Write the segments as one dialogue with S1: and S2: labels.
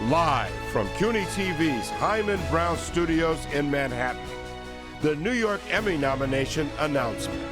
S1: Live from CUNY TV's Himan Brown Studios in Manhattan, the New York Emmy nomination announcements.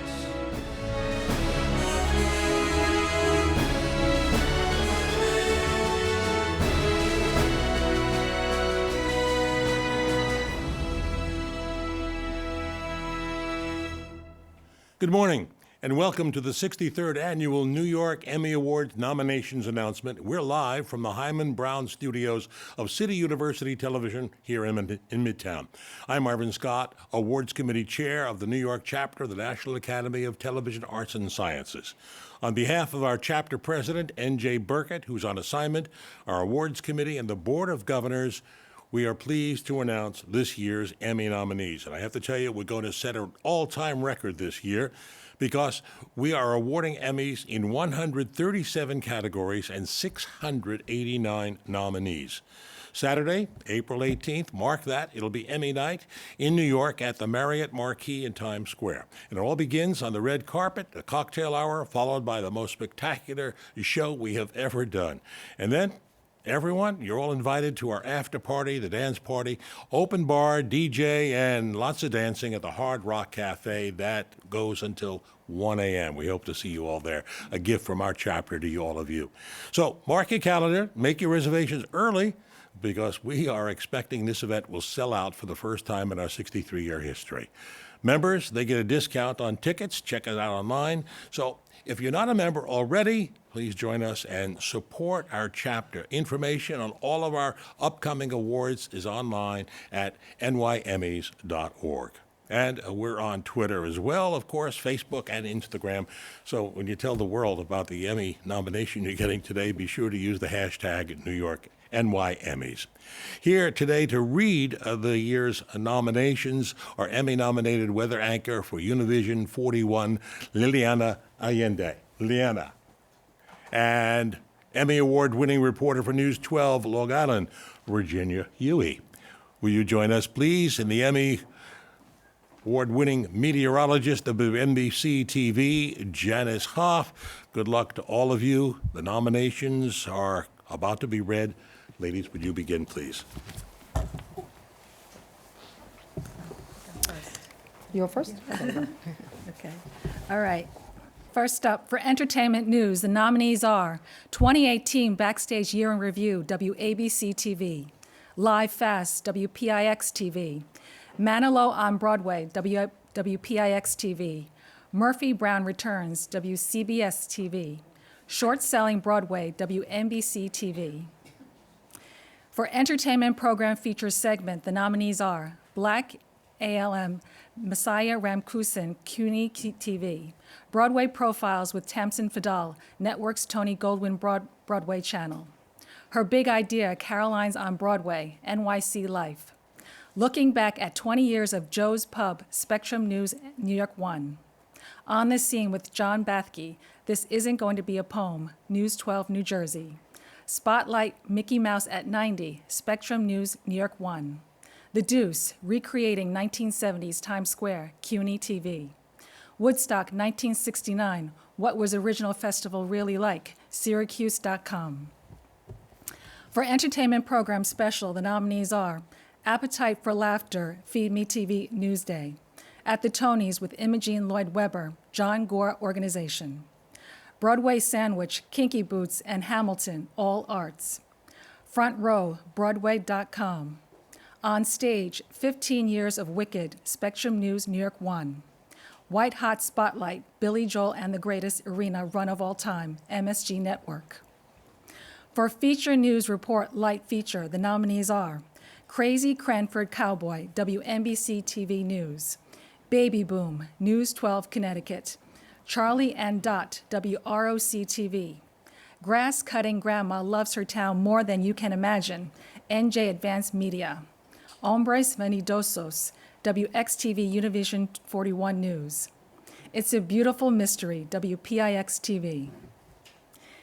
S2: Good morning, and welcome to the 63rd Annual New York Emmy Awards nominations announcement. We're live from the Himan Brown Studios of City University Television here in Midtown. I'm Marvin Scott, Awards Committee Chair of the New York chapter of the National Academy of Television Arts and Sciences. On behalf of our chapter president, N.J. Burkett, who's on assignment, our Awards Committee, and the Board of Governors, we are pleased to announce this year's Emmy nominees. And I have to tell you, we're going to set an all-time record this year because we are awarding Emmys in 137 categories and 689 nominees. Saturday, April 18th, mark that. It'll be Emmy night in New York at the Marriott Marquis in Times Square. And it all begins on the red carpet, a cocktail hour, followed by the most spectacular show we have ever done. And then everyone, you're all invited to our after party, the dance party, open bar, DJ, and lots of dancing at the Hard Rock Cafe. That goes until 1 a.m. We hope to see you all there. A gift from our chapter to all of you. So mark your calendar, make your reservations early, because we are expecting this event will sell out for the first time in our 63-year history. Members, they get a discount on tickets. Check it out online. So if you're not a member already, please join us and support our chapter. Information on all of our upcoming awards is online at nymemmys.org. And we're on Twitter as well, of course, Facebook and Instagram. So when you tell the world about the Emmy nomination you're getting today, be sure to use the hashtag New York NYEmmys. Here today to read the year's nominations are Emmy-nominated weather anchor for Univision 41, Liliana Allende. Liliana. And Emmy Award-winning reporter for News 12, Long Island, Virginia Huey. Will you join us, please, in the Emmy Award-winning meteorologist of NBC TV, Janice Hoff. Good luck to all of you. The nominations are about to be read. Ladies, would you begin, please?
S3: You go first?
S4: Okay. All right. First up, for entertainment news, the nominees are 2018 Backstage Year in Review, WABC TV, Live Fast, WPIX TV, Manilow on Broadway, WPIX TV, Murphy Brown Returns, WCBS TV, Short Selling Broadway, WNBC TV. For entertainment program features segment, the nominees are Black ALM, Messiah Ramkusin, CUNY TV, Broadway Profiles with Tamsin Fadal, Network's Tony Goldwyn Broadway Channel, Her Big Idea, Caroline's on Broadway, NYC Life, Looking Back at 20 Years of Joe's Pub, Spectrum News, New York 1, On the Scene with John Bathke, This Isn't Going to Be a Poem, News 12, New Jersey, Spotlight, Mickey Mouse at 90, Spectrum News, New York 1. The Deuce, Recreating 1970s Times Square, CUNY TV. Woodstock 1969, What Was Original Festival Really Like, Syracuse.com. For entertainment program special, the nominees are Appetite for Laughter, Feed Me TV Newsday. At the Tonys with Imogene Lloyd Webber, John Gore Organization. Broadway Sandwich, Kinky Boots, and Hamilton, All Arts. Front Row, Broadway.com. On Stage, 15 Years of Wicked, Spectrum News, New York 1. White Hot Spotlight, Billy Joel and the Greatest Arena Run of All Time, MSG Network. For Feature News Report Light Feature, the nominees are Crazy Cranford Cowboy, WNBC TV News. Baby Boom, News 12, Connecticut. Charlie and Dot, WROC TV. Grass Cutting Grandma Loves Her Town More Than You Can Imagine, NJ Advanced Media. Hombres Venidosos, WXTV Univision 41 News. It's a Beautiful Mystery, WPIX TV.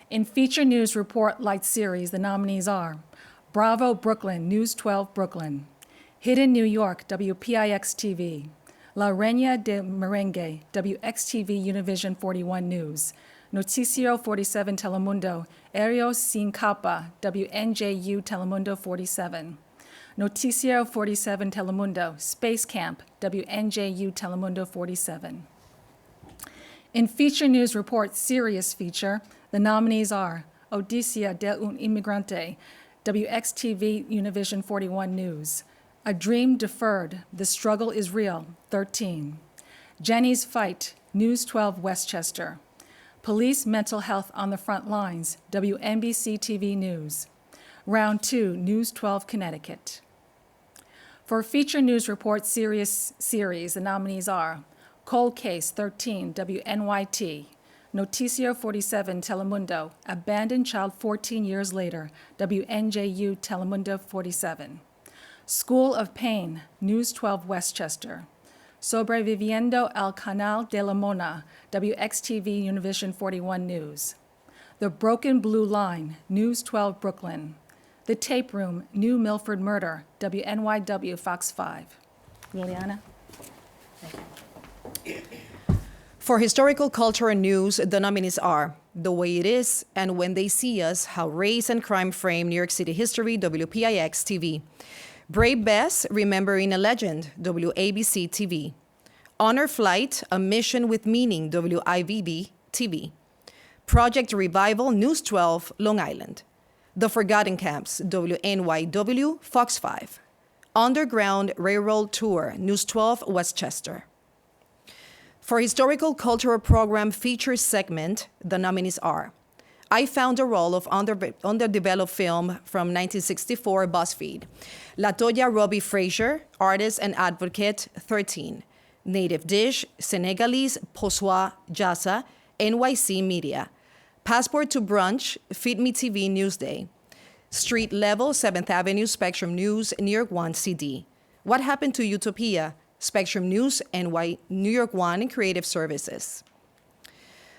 S4: In Feature News Report Light Series, the nominees are Bravo Brooklyn, News 12 Brooklyn. Hidden New York, WPIX TV. La Reina de Merengue, WXTV Univision 41 News. Noticiero 47 Telemundo, Aéreo Sin Capa, WNJU Telemundo 47. Noticiero 47 Telemundo, Space Camp, WNJU Telemundo 47. In Feature News Report Serious Feature, the nominees are Odisea de un Inmigrante, WXTV Univision 41 News. A Dream Deferred, The Struggle is Real, 13. Jenny's Fight, News 12 Westchester. Police Mental Health on the Front Lines, WNBC TV News. Round 2, News 12 Connecticut. For Feature News Report Series, the nominees are Cold Case 13, WNYT. Noticiero 47 Telemundo, Abandoned Child 14 Years Later, WNJU Telemundo 47. School of Pain, News 12 Westchester. Sobreviviendo al Canal de la Mona, WXTV Univision 41 News. The Broken Blue Line, News 12 Brooklyn. The Tape Room, New Milford Murder, WNYW Fox 5. Liliana?
S3: For historical culture and news, the nominees are The Way It Is and When They See Us, How Race and Crime Frame New York City History, WPIX TV. Brave Bess, Remembering a Legend, WABC TV. Honor Flight, A Mission with Meaning, WIVB TV. Project Revival, News 12, Long Island. The Forgotten Camps, WNYW, Fox 5. Underground Railroad Tour, News 12, Westchester. For Historical Cultural Program Feature Segment, the nominees are I Found a Roll of Underdeveloped Film from 1964, BuzzFeed. Latoya Robbie Frazier, Artist and Advocate, 13. Native Dish, Senegalese, Poswa, Jasa, NYC Media. Passport to Brunch, Feed Me TV Newsday. Street Level, 7th Avenue, Spectrum News, New York One CD. What Happened to Utopia, Spectrum News, New York One, and Creative Services.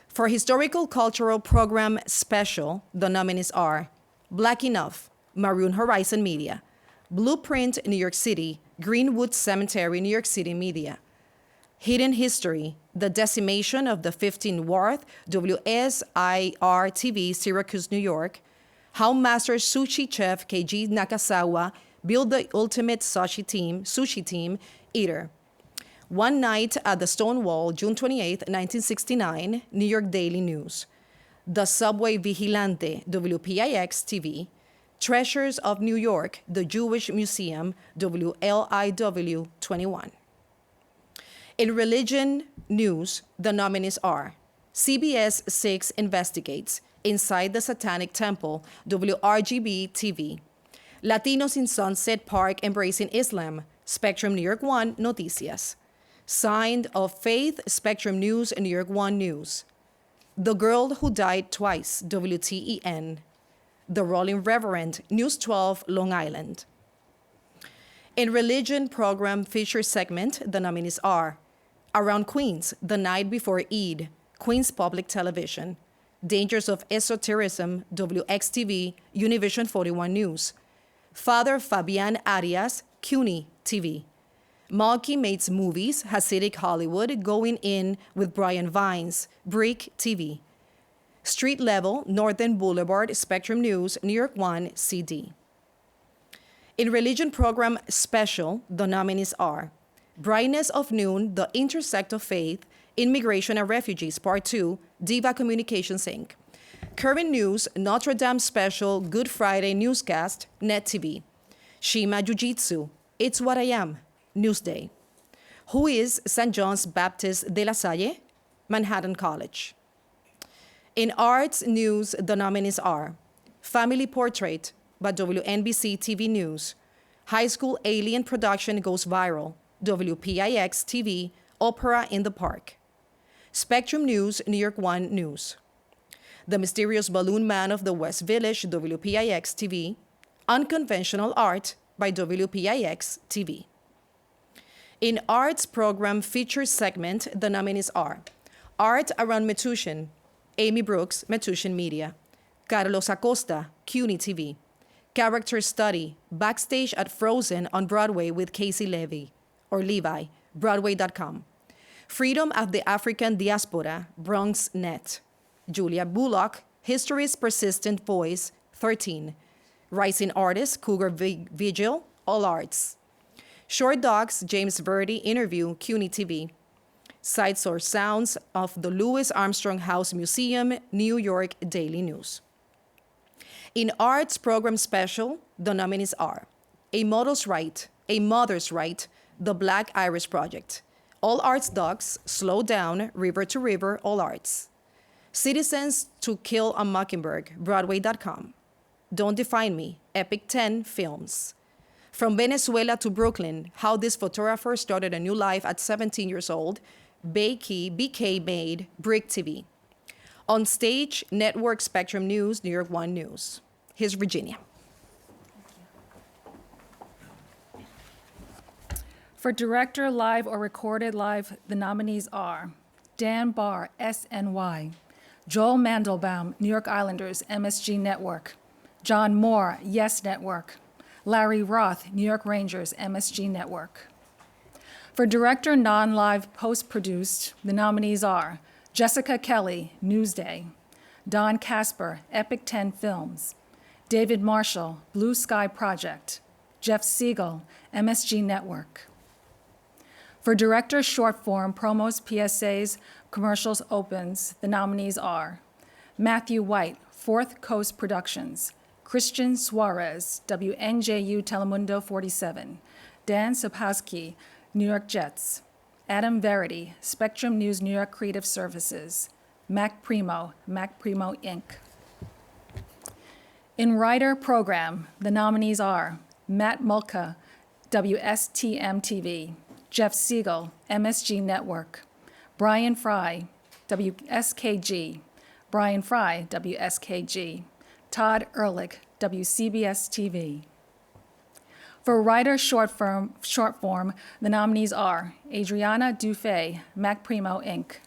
S3: For Historical Cultural Program Special, the nominees are Black Enough, Maroon Horizon Media. Blueprint, New York City, Greenwood Cemetery, New York City Media. Hidden History, The Decimation of the 15th Ward, WSIR-TV, Syracuse, New York. How Master Sushi Chef Keiji Nakazawa Built the Ultimate Sushi Team, Eater. One Night at the Stonewall, June 28, 1969, New York Daily News. The Subway Vigilante, WPIX-TV. Treasures of New York, the Jewish Museum, WLIW 21. In religion news, the nominees are CBS 6 Investigates, Inside the Satanic Temple, WRGB-TV. Latinos in Sunset Park Embracing Islam, Spectrum New York One Noticias. Sign of Faith, Spectrum News, New York One News. The Girl Who Died Twice, WTEN. The Rolling Reverend, News 12, Long Island. In religion program feature segment, the nominees are Around Queens, The Night Before Eid, Queens Public Television. Dangers of Esotericism, WXTV, Univision 41 News. Father Fabian Arias, CUNY TV. Malky Mates Movies, Hasidic Hollywood, Going In with Brian Vines, Brick TV. Street Level, Northern Boulevard, Spectrum News, New York One, CD. In religion program special, the nominees are Brightness of Noon, The Intersect of Faith, Immigration and Refugees, Part 2, Diva Communications, Inc. Current News, Notre Dame Special, Good Friday Newscast, Net TV. Shima Jiu-Jitsu, It's What I Am, Newsday. Who is St. John's Baptist de la Salle? Manhattan College. In arts news, the nominees are Family Portrait by WNBC TV News. High School Alien Production Goes Viral, WPIX TV, Opera in the Park. Spectrum News, New York One News. The Mysterious Balloon Man of the West Village, WPIX TV. Unconventional Art by WPIX TV. In arts program feature segment, the nominees are Art Around Metushin, Amy Brooks, Metushin Media. Carlos Acosta, CUNY TV. Character Study, Backstage at Frozen on Broadway with Casey Levi, Broadway.com. Freedom of the African Diaspora, Bronx Net. Julia Bullock, History's Persistent Voice, 13. Rising Artist, Cougar Vigil, All Arts. Short Docs, James Verdi interview, CUNY TV. Side Source Sounds of the Louis Armstrong House Museum, New York Daily News. In Arts Program Special, the nominees are A Mother's Right, The Black Iris Project, All Arts Docs, Slow Down, River to River, All Arts. Citizens to Kill a Mockingbird, Broadway.com. Don't Define Me, Epic 10 Films. From Venezuela to Brooklyn, How This Photographer Started a New Life at 17 years old, BK Made, Brick TV. On Stage, Network Spectrum News, New York One News. Here's Virginia.
S4: For Director, Live or Recorded Live, the nominees are Dan Barr, SNY, Joel Mandelbaum, New York Islanders, MSG Network, John Moore, Yes Network, Larry Roth, New York Rangers, MSG Network. For Director, Non-Live, Post-Produced, the nominees are Jessica Kelly, Newsday, Don Casper, Epic 10 Films, David Marshall, Blue Sky Project, Jeff Siegel, MSG Network. For Director, Short Form, Promos, PSAs, Commercials, Opens, the nominees are Matthew White, Fourth Coast Productions, Christian Suarez, WNJU Telemundo 47, Dan Sapowski, New York Jets, Adam Verity, Spectrum News New York Creative Services, Mac Primo Inc. In Writer Program, the nominees are Matt Mulca, WSTM TV, Jeff Siegel, MSG Network, Brian Fry, WSKG, Todd Ehrlich, WCBS TV. For Writer Short Form, the nominees are Adriana Dufay, Mac Primo Inc.,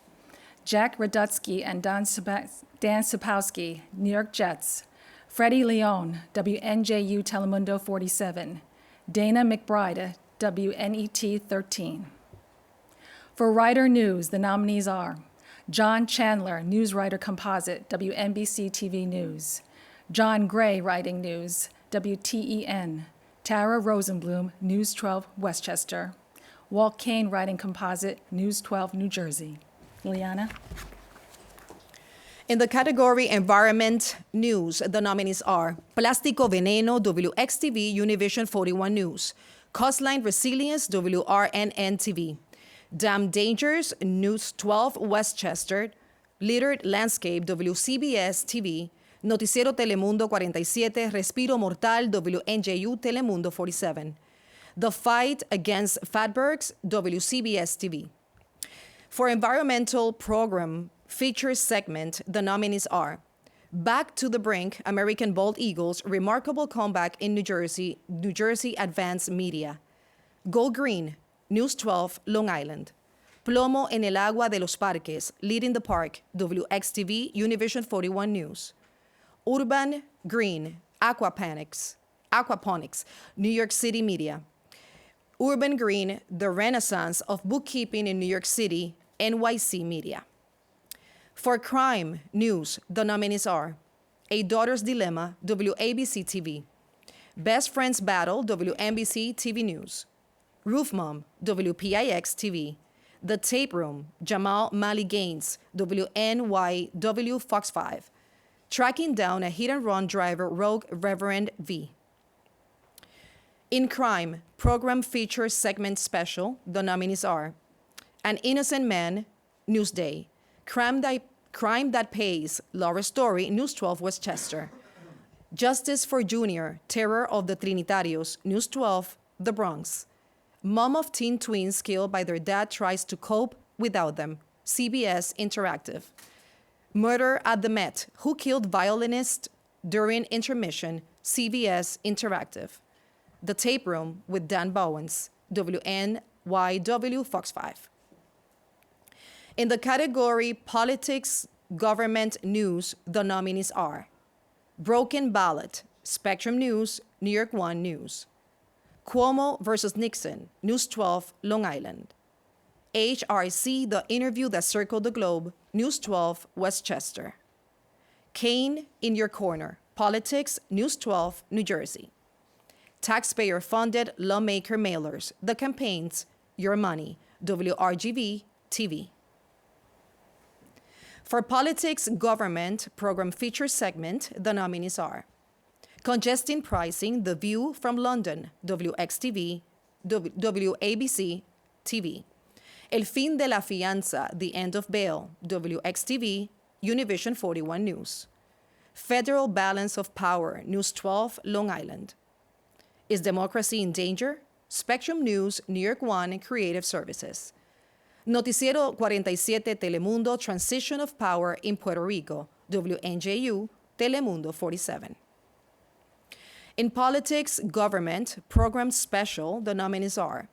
S4: Jack Radutsky and Dan Sapowski, New York Jets, Freddie Leone, WNJU Telemundo 47, Dana McBride, WNET 13. For Writer News, the nominees are John Chandler, Newswriter Composite, WNBC TV News, John Gray, Writing News, WTEN, Tara Rosenblum, News 12, Westchester, Walt Kane, Writing Composite, News 12, New Jersey. Liliana?
S3: In the category Environment News, the nominees are Plástico Veneno, WXTV, Univision 41 News, Coastline Resilience, WRNN TV, Dam Dangers, News 12, Westchester, Littered Landscape, WCBS TV, Noticiero Telemundo 47, Respiro Mortal, WNJU Telemundo 47, The Fight Against Fatbergs, WCBS TV. For Environmental Program Feature Segment, the nominees are Back to the Brink, American Bald Eagles, Remarkable Comeback in New Jersey Advance Media, Go Green, News 12, Long Island, Plomo en el Agua de los Parques, Leading the Park, WXTV, Univision 41 News, Urban Green, Aquaponics, New York City Media, Urban Green, The Renaissance of Bookkeeping in New York City, NYC Media. For Crime News, the nominees are A Daughter's Dilemma, WABC TV, Best Friends Battle, WNBC TV News, Roof Mom, WPIX TV, The Tape Room, Jamal Mali Gaines, WNYW Fox 5, Tracking Down a Hit and Run Driver, Rogue Reverend V. In Crime, Program Feature Segment Special, the nominees are An Innocent Man, Newsday, Crime That Pays, Laura Story, News 12, Westchester, Justice for Junior, Terror of the Trinitarios, News 12, The Bronx, Mom of teen twins killed by their dad tries to cope without them, CBS Interactive, Murder at the Met, Who Killed Violinist During Intermission, CBS Interactive, The Tape Room with Dan Bowens, WNYW Fox 5. In the category Politics, Government News, the nominees are Broken Ballot, Spectrum News, New York One News, Cuomo versus Nixon, News 12, Long Island, HRC, The Interview That Circled the Globe, News 12, Westchester, Kane in Your Corner, Politics, News 12, New Jersey. Taxpayer-funded lawmaker mailers, The Campaigns, Your Money, WRGV TV. For Politics Government Program Feature Segment, the nominees are Congesting Pricing, The View from London, WXTV, WABC TV. El Fin de la Fianza, The End of Bail, WXTV, Univision 41 News. Federal Balance of Power, News 12, Long Island. Is Democracy in Danger? Spectrum News, New York One, and Creative Services. Noticiero 47 Telemundo, Transition of Power in Puerto Rico, WNJU, Telemundo 47. In Politics Government Program Special, the nominees are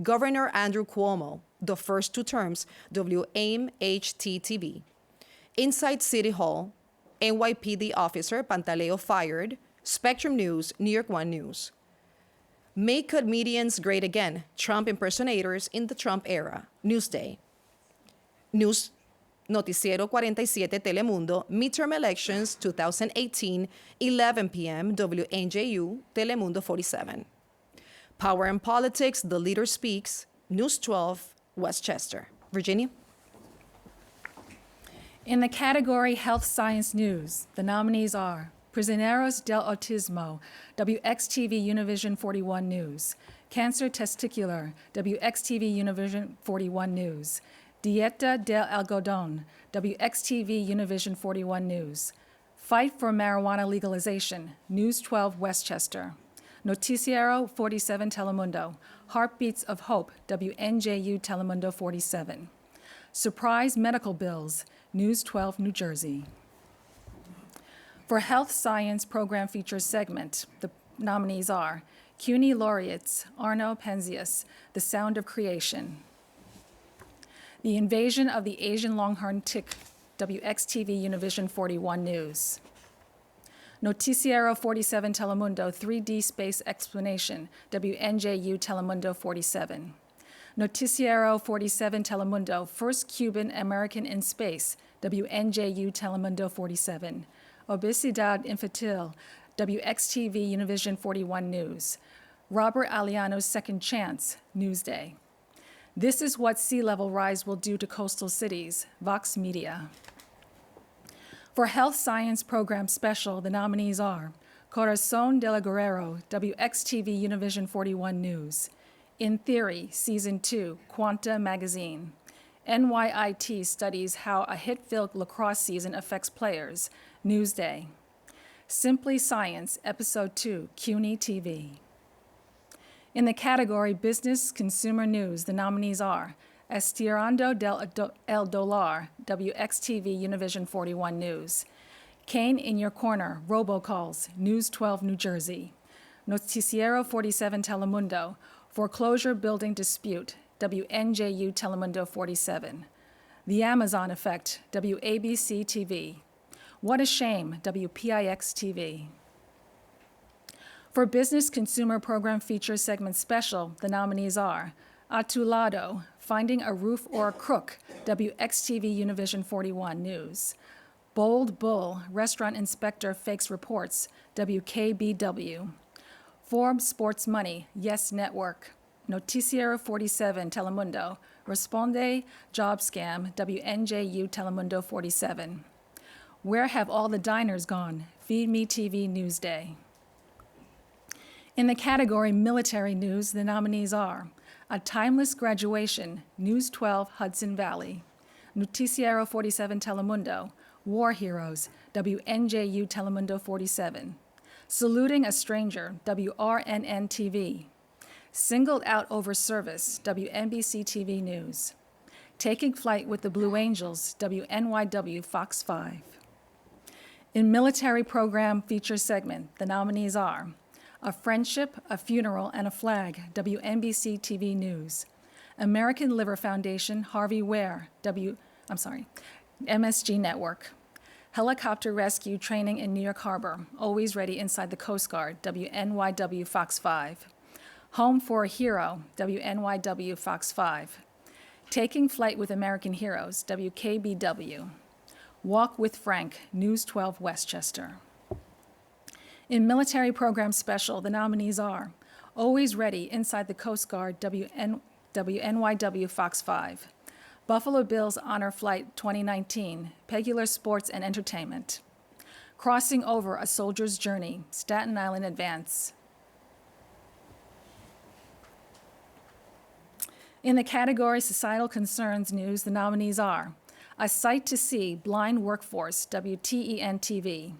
S3: Governor Andrew Cuomo, the first two terms, WAMHT-TV. Inside City Hall, NYPD Officer Pantaleo fired, Spectrum News, New York One News. Make Comedians Great Again, Trump Impersonators in the Trump Era, Newsday. News Noticiero 47 Telemundo, Midterm Elections 2018, 11 p.m., WNJU, Telemundo 47. Power and Politics, The Leader Speaks, News 12, Westchester. Virginia?
S4: In the category Health Science News, the nominees are Prisioneros del Autismo, WXTV Univision 41 News. Cancer Testicular, WXTV Univision 41 News. Dieta del Algodón, WXTV Univision 41 News. Fight for Marijuana Legalization, News 12 Westchester. Noticiero 47 Telemundo, Heartbeats of Hope, WNJU Telemundo 47. Surprise Medical Bills, News 12 New Jersey. For Health Science Program Features segment, the nominees are CUNY Laureates, Arno Penzias, The Sound of Creation. The Invasion of the Asian Longhorn Tick, WXTV Univision 41 News. Noticiero 47 Telemundo, 3D Space Explanation, WNJU Telemundo 47. Noticiero 47 Telemundo, First Cuban American in Space, WNJU Telemundo 47. Obesidad Infantil, WXTV Univision 41 News. Robert Aliano's Second Chance, Newsday. This is what sea level rise will do to coastal cities, Vox Media. For Health Science Program Special, the nominees are Corazón del Guerrero, WXTV Univision 41 News. In Theory, Season 2, Quanta Magazine. NYIT studies how a hit-filled lacrosse season affects players, Newsday. Simply Science, Episode 2, CUNY TV. In the category Business Consumer News, the nominees are Estirando el Dólar, WXTV Univision 41 News. Kane in Your Corner, Robocalls, News 12 New Jersey. Noticiero 47 Telemundo, Foreclosure Building Dispute, WNJU Telemundo 47. The Amazon Effect, WABC TV. What a Shame, WPIX TV. For Business Consumer Program Feature Segment Special, the nominees are A Tu Lado, Finding a Roof or a Crook, WXTV Univision 41 News. Bold Bull, Restaurant Inspector Fakes Reports, WKBW. Forbes Sports Money, Yes Network. Noticiero 47 Telemundo, Responde Job Scam, WNJU Telemundo 47. Where Have All the Diners Gone? Feed Me TV Newsday. In the category Military News, the nominees are A Timeless Graduation, News 12 Hudson Valley. Noticiero 47 Telemundo, War Heroes, WNJU Telemundo 47. Saluting a Stranger, WRNN TV. Singled Out Over Service, WNBC TV News. Taking Flight with the Blue Angels, WNYW Fox 5. In Military Program Feature Segment, the nominees are A Friendship, a Funeral, and a Flag, WNBC TV News. American Liver Foundation, Harvey Ware, MSG Network. Helicopter Rescue Training in New York Harbor, Always Ready Inside the Coast Guard, WNYW Fox 5. Home for a Hero, WNYW Fox 5. Taking Flight with American Heroes, WKBW. Walk with Frank, News 12 Westchester. In military program special, the nominees are Always Ready Inside the Coast Guard WNYW Fox 5, Buffalo Bills Honor Flight 2019, Pegular Sports and Entertainment, Crossing Over a Soldier's Journey, Staten Island Advance. In the category Societal Concerns News, the nominees are A Sight to See, Blind Workforce, WTEN-TV,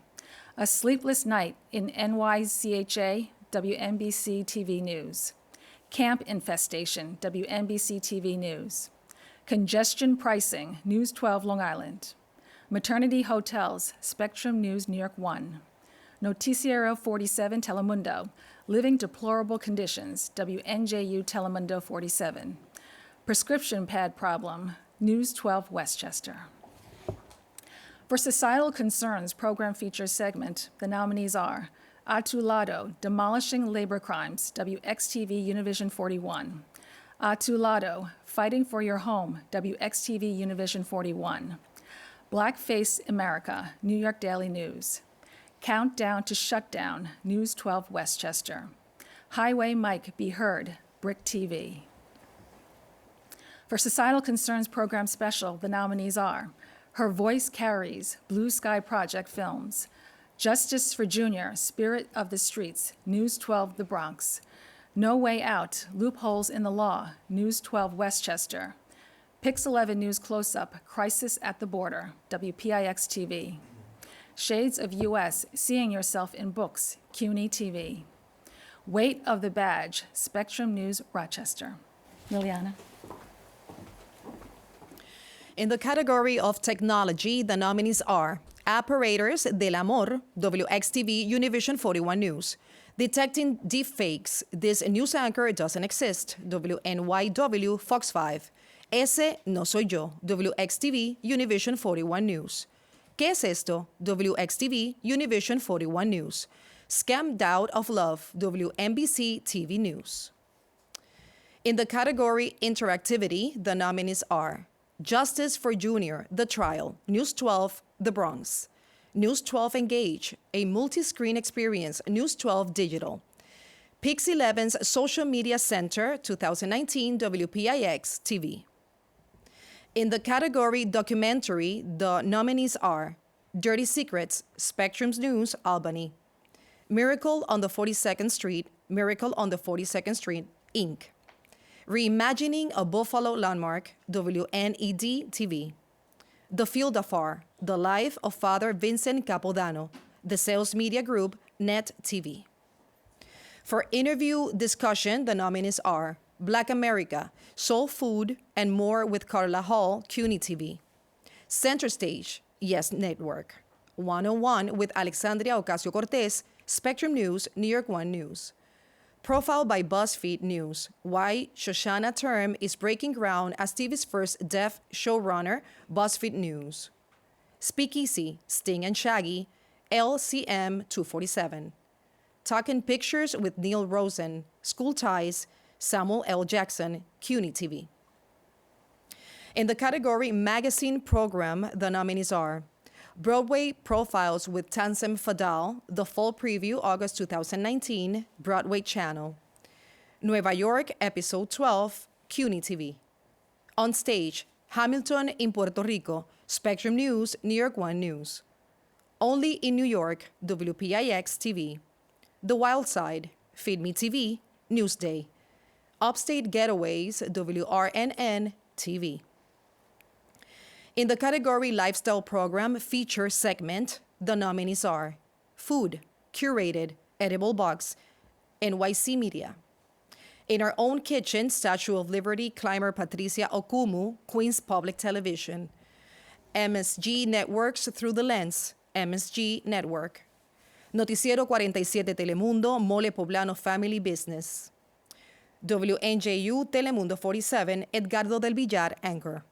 S4: A Sleepless Night in NYCHA, WNBC-TV News, Camp Infestation, WNBC-TV News, Congestion Pricing, News 12 Long Island, Maternity Hotels, Spectrum News New York 1, Noticiero 47 Telemundo, Living Deplorable Conditions, WNJU Telemundo 47, Prescription Pad Problem, News 12 Westchester. For Societal Concerns Program Features segment, the nominees are A Tu Lado, Demolishing Labor Crimes, WXTV Univision 41, A Tu Lado, Fighting for Your Home, WXTV Univision 41, Blackface America, New York Daily News, Countdown to Shutdown, News 12 Westchester, Highway Mike Be Heard, Brick TV. For Societal Concerns Program Special, the nominees are Her Voice Carries, Blue Sky Project Films, Justice for Junior, Spirit of the Streets, News 12 The Bronx, No Way Out, Loopholes in the Law, News 12 Westchester, Pix 11 News Close-Up, Crisis at the Border, WPIX-TV, Shades of U.S., Seeing Yourself in Books, CUNY TV, Weight of the Badge, Spectrum News Rochester. Liliana.
S3: In the category of technology, the nominees are Operators del Amor, WXTV Univision 41 News, Detecting Deepfakes, This News Anchor Doesn't Exist, WNYW Fox 5, Ese No Soy Yo, WXTV Univision 41 News, ¿Qué es esto? WXTV Univision 41 News, Scammed Out of Love, WNBC TV News. In the category Interactivity, the nominees are Justice for Junior, The Trial, News 12, The Bronx, News 12 Engage, a multi-screen experience, News 12 Digital, Pix 11's Social Media Center, 2019 WPIX TV. In the category Documentary, the nominees are Dirty Secrets, Spectrum's News, Albany, Miracle on the 42nd Street, Miracle on the 42nd Street, Inc., Reimagining a Buffalo Landmark, WNED TV, The Field Afar, The Life of Father Vincent Capodano, The Sales Media Group, Net TV. For interview discussion, the nominees are Black America, Soul Food, and More with Carla Hall, CUNY TV, Center Stage, Yes Network, 101 with Alexandria Ocasio-Cortez, Spectrum News, New York 1 News, Profile by BuzzFeed News, Why Shoshana Term is Breaking Ground as TV's first deaf showrunner, BuzzFeed News, Speakeasy, Sting and Shaggy, LCM 247, Talking Pictures with Neil Rosen, School Ties, Samuel L. Jackson, CUNY TV. In the category Magazine Program, the nominees are Broadway Profiles with Tansem Fadal, The Fall Preview, August 2019, Broadway Channel, Nueva York, Episode 12, CUNY TV. On Stage, Hamilton in Puerto Rico, Spectrum News, New York 1 News, Only in New York, WPIX TV, The Wild Side, Feed Me TV, Newsday, Upstate Getaways, WRNN TV. In the category Lifestyle Program Feature Segment, the nominees are Food, Curated, Edible Box, NYC Media, In Our Own Kitchen, Statue of Liberty climber Patricia Okumu, Queens Public Television, MSG Networks Through the Lens, MSG Network, Noticiero 47 Telemundo, Mole Poblano Family Business, WNJU Telemundo 47, Edgardo del Villar, Anchor,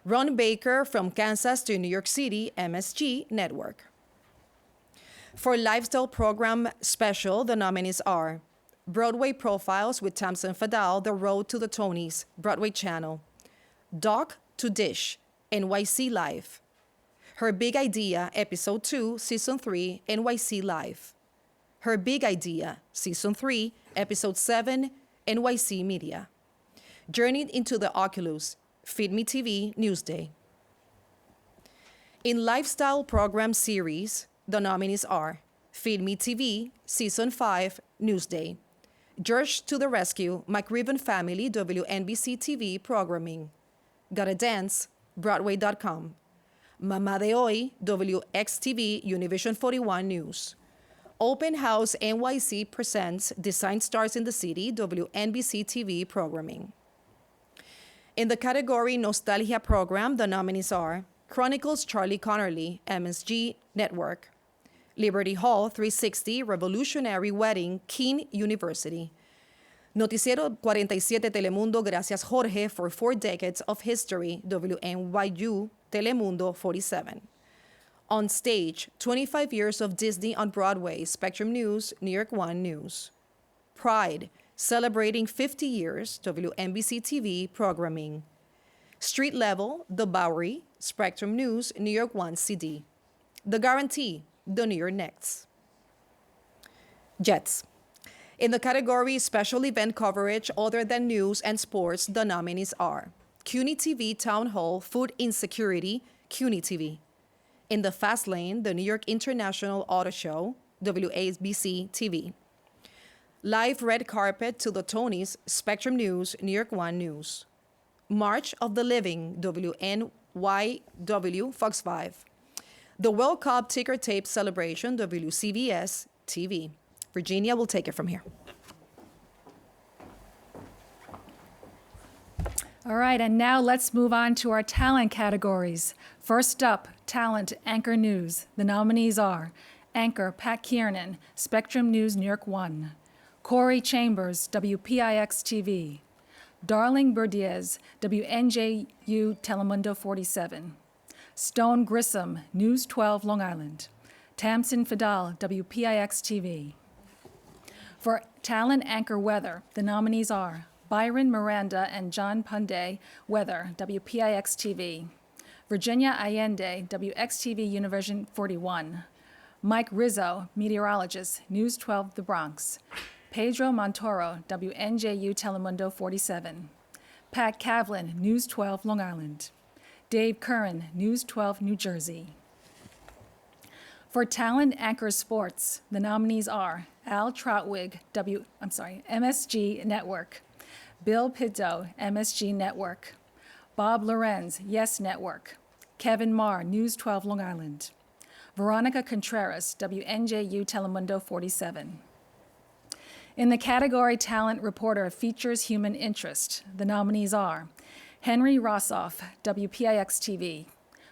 S3: Ron Baker from Kansas to New York City, MSG Network. For Lifestyle Program Special, the nominees are Broadway Profiles with Tamsin Fadal, The Road to the Tonys, Broadway Channel, Doc to Dish, NYC Live, Her Big Idea, Episode 2, Season 3, NYC Live. Her Big Idea, Season 3, Episode 7, NYC Media. Journeyed into the Oculus, Feed Me TV, Newsday. In Lifestyle Program Series, the nominees are Feed Me TV, Season 5, Newsday. George to the Rescue, McRiven Family, WNBC TV Programming. Gotta Dance, Broadway.com. Mamá de Hoy, WXTV, Univision 41 News. Open House NYC presents Design Stars in the City, WNBC TV Programming. In the category Nostalgia Program, the nominees are Chronicles Charlie Connerly, MSG Network. Liberty Hall 360, Revolutionary Wedding, Keene University. Noticiero 47 Telemundo, Gracias Jorge for 4 decades of history, WNYU Telemundo 47. On Stage, 25 years of Disney on Broadway, Spectrum News, New York One News. Pride, celebrating 50 years, WNBC TV Programming. Street Level, The Bowery, Spectrum News, New York One CD. The Guarantee, the New York Knicks. Jets. In the category Special Event Coverage Other Than News and Sports, the nominees are CUNY TV Town Hall Food Insecurity, CUNY TV. In the Fast Lane, the New York International Auto Show, WABC TV. Live Red Carpet to the Tonys, Spectrum News, New York One News. March of the Living, WNYW Fox 5. The World Cup Ticker Tape Celebration, WCBS TV. Virginia will take it from here.
S4: All right, and now let's move on to our talent categories. First up, Talent Anchor News. The nominees are Anchor Pat Kiernan, Spectrum News New York 1. Corey Chambers, WPIX TV. Darling Berdiez, WNJU Telemundo 47. Stone Grissom, News 12 Long Island. Tamsin Fidal, WPIX TV. For Talent Anchor Weather, the nominees are Byron Miranda and John Punday, Weather, WPIX TV. Virginia Allende, WXTV Univision 41. Mike Rizzo, Meteorologist, News 12 The Bronx. Pedro Montoro, WNJU Telemundo 47. Pat Kavlin, News 12 Long Island. Dave Curran, News 12 New Jersey. For Talent Anchor Sports, the nominees are Al Troutwig, MSG Network. Bill Piddow, MSG Network. Bob Lorenz, Yes Network. Kevin Marr, News 12 Long Island. Veronica Contreras, WNJU Telemundo 47. In the category Talent Reporter Features Human Interest, the nominees are Henry Rossoff, WPIX TV.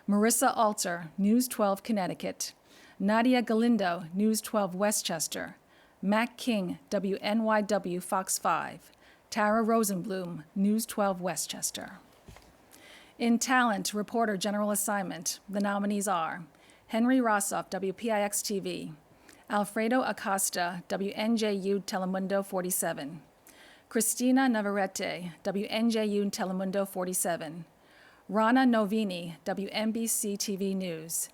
S4: Marissa Alter, News 12 Connecticut. Nadia Galindo, News 12 Westchester. Matt King, WNYW Fox 5. Tara Rosenblum, News 12 Westchester. In Talent Reporter General Assignment, the nominees are Henry Rossoff, WPIX TV. Alfredo Acosta, WNJU Telemundo 47. Christina Navarrete, WNJU Telemundo 47. Rana Novini, WNBC TV News.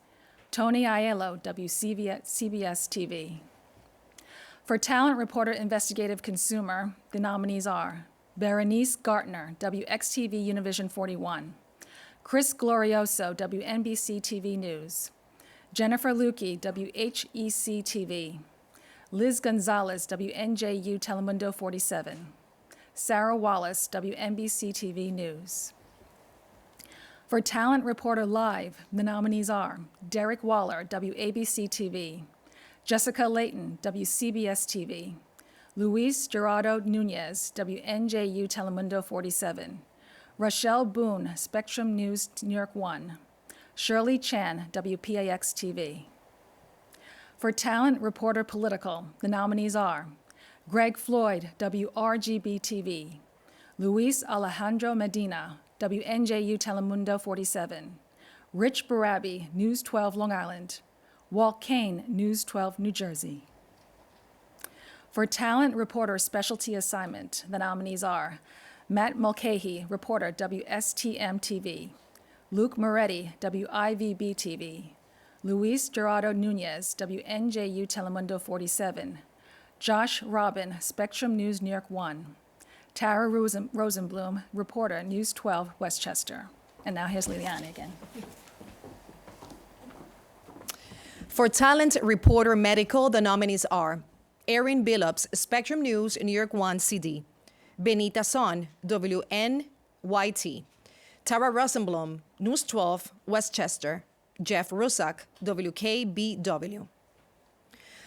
S4: Tony Aiello, CBS TV. For Talent Reporter Investigative Consumer, the nominees are Berenice Gartner, WXTV Univision 41. Chris Glorioso, WNBC TV News. Jennifer Lukey, WHEC TV. Liz Gonzalez, WNJU Telemundo 47. Sarah Wallace, WNBC TV News. For Talent Reporter Live, the nominees are Derek Waller, WABC TV. Jessica Layton, WCBS TV. Luis Gerardo Nunez, WNJU Telemundo 47. Rochelle Boone, Spectrum News New York 1. Shirley Chan, WPIX TV. For Talent Reporter Political, the nominees are Greg Floyd, WRGB TV. Luis Alejandro Medina, WNJU Telemundo 47. Rich Barabi, News 12 Long Island. Walt Kane, News 12 New Jersey. For Talent Reporter Specialty Assignment, the nominees are Matt Mulcahy, reporter, WSTM TV. Luke Moretti, WIVB-TV. Luis Gerardo Nunez, WNJU Telemundo 47. Josh Robin, Spectrum News New York 1. Tara Rosenblum, reporter, News 12, Westchester. And now here's Liliana again.
S3: For Talent Reporter Medical, the nominees are Erin Billups, Spectrum News, New York 1 CD. Benita Son, WNYT. Tara Rosenblum, News 12, Westchester. Jeff Rusak, WKBW.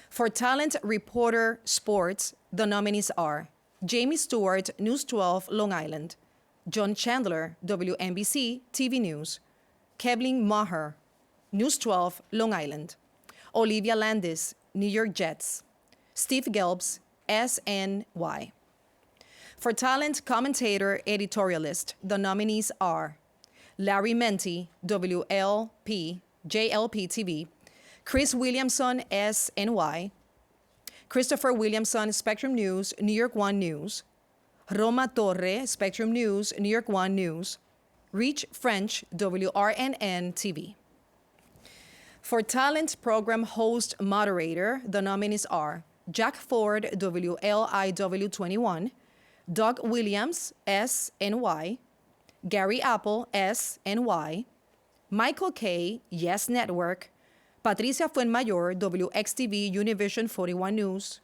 S3: For Talent Reporter Sports, the nominees are Jamie Stewart, News 12, Long Island. John Chandler, WNBC TV News. Kevlin Maher, News 12, Long Island. Olivia Landis, New York Jets. Steve Gelbs, SNY. For Talent Commentator Editorialist, the nominees are Larry Menti, WLP, JLP TV. Chris Williamson, SNY. Christopher Williamson, Spectrum News, New York 1 News. Roma Torre, Spectrum News, New York 1 News. Rich French, WRNN TV. For Talent Program Host Moderator, the nominees are Jack Ford, WLIW 21. Doug Williams, SNY. Gary Apple, SNY. Michael Kay, Yes Network. Patricia Fuenmayor, WXTV Univision 41 News.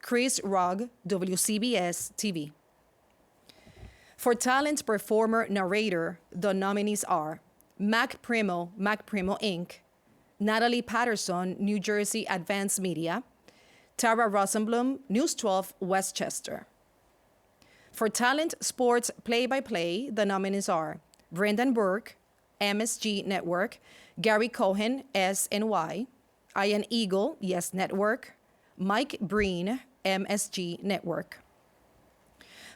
S3: Chris Rugg, WCBS TV. For Talent Performer Narrator, the nominees are Mac Primo Inc., Natalie Patterson, New Jersey Advanced Media. Tara Rosenblum, News 12, Westchester. For Talent Sports Play-by-Play, the nominees are Brendan Burke, MSG Network. Gary Cohen, SNY. Ian Eagle, Yes Network. Mike Breen, MSG Network.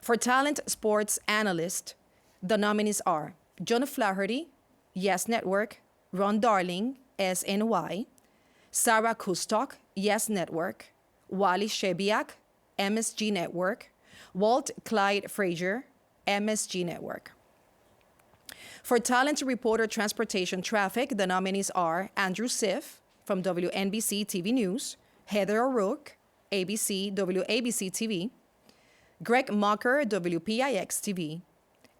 S3: For Talent Sports Analyst, the nominees are John Flaherty, Yes Network. Ron Darling, SNY. Sarah Kustok, Yes Network. Wally Shebiak, MSG Network. Walt Clyde Frazier, MSG Network. For Talent Reporter Transportation Traffic, the nominees are Andrew Siff from WNBC TV News, Heather O'Rourke, ABC, WABC TV, Greg Mocker, WPIX TV.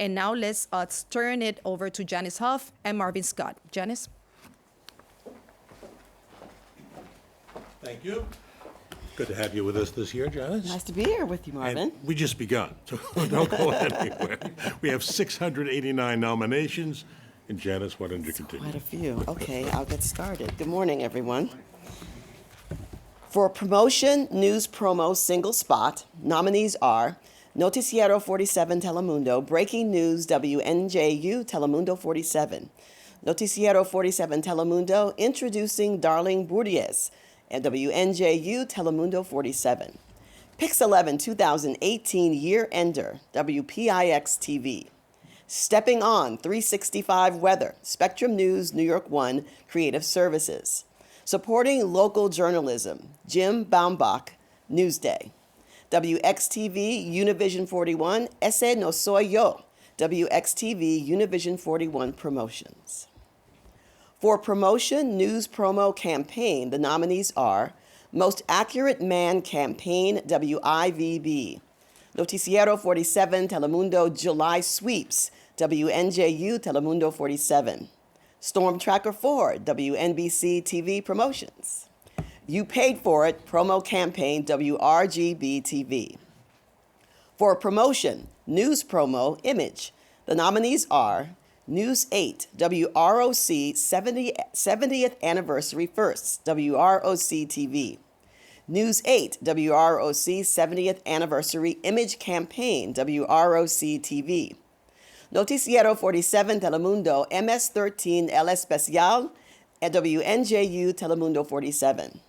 S3: And now let's turn it over to Janice Huff and Marvin Scott. Janice?
S2: Thank you. Good to have you with us this year, Janice.
S5: Nice to be here with you, Marvin.
S2: And we just begun, so don't go anywhere. We have 689 nominations. And Janice, why don't you continue?
S5: Quite a few. Okay, I'll get started. Good morning, everyone. For Promotion News Promo Single Spot, nominees are Noticiero 47 Telemundo, Breaking News WNJU Telemundo 47. Noticiero 47 Telemundo, Introducing Darling Bourdiez, and WNJU Telemundo 47. Pix 11 2018 Year Ender, WPIX TV. Stepping On 365 Weather, Spectrum News New York 1 Creative Services. Supporting Local Journalism, Jim Baumbach, Newsday. WXTV Univision 41, Ese No Soy Yo, WXTV Univision 41 Promotions. For Promotion News Promo Campaign, the nominees are Most Accurate Man Campaign, WIVB. Noticiero 47 Telemundo July Sweeps, WNJU Telemundo 47. Storm Tracker 4, WNBC TV Promotions. You Paid For It Promo Campaign, WRGB TV. For Promotion News Promo Image, the nominees are News 8, WROC 70th Anniversary Firsts, WROC TV. News 8, WROC 70th Anniversary Image Campaign, WROC TV. Noticiero 47 Telemundo MS13 El Especial at WNJU Telemundo 47.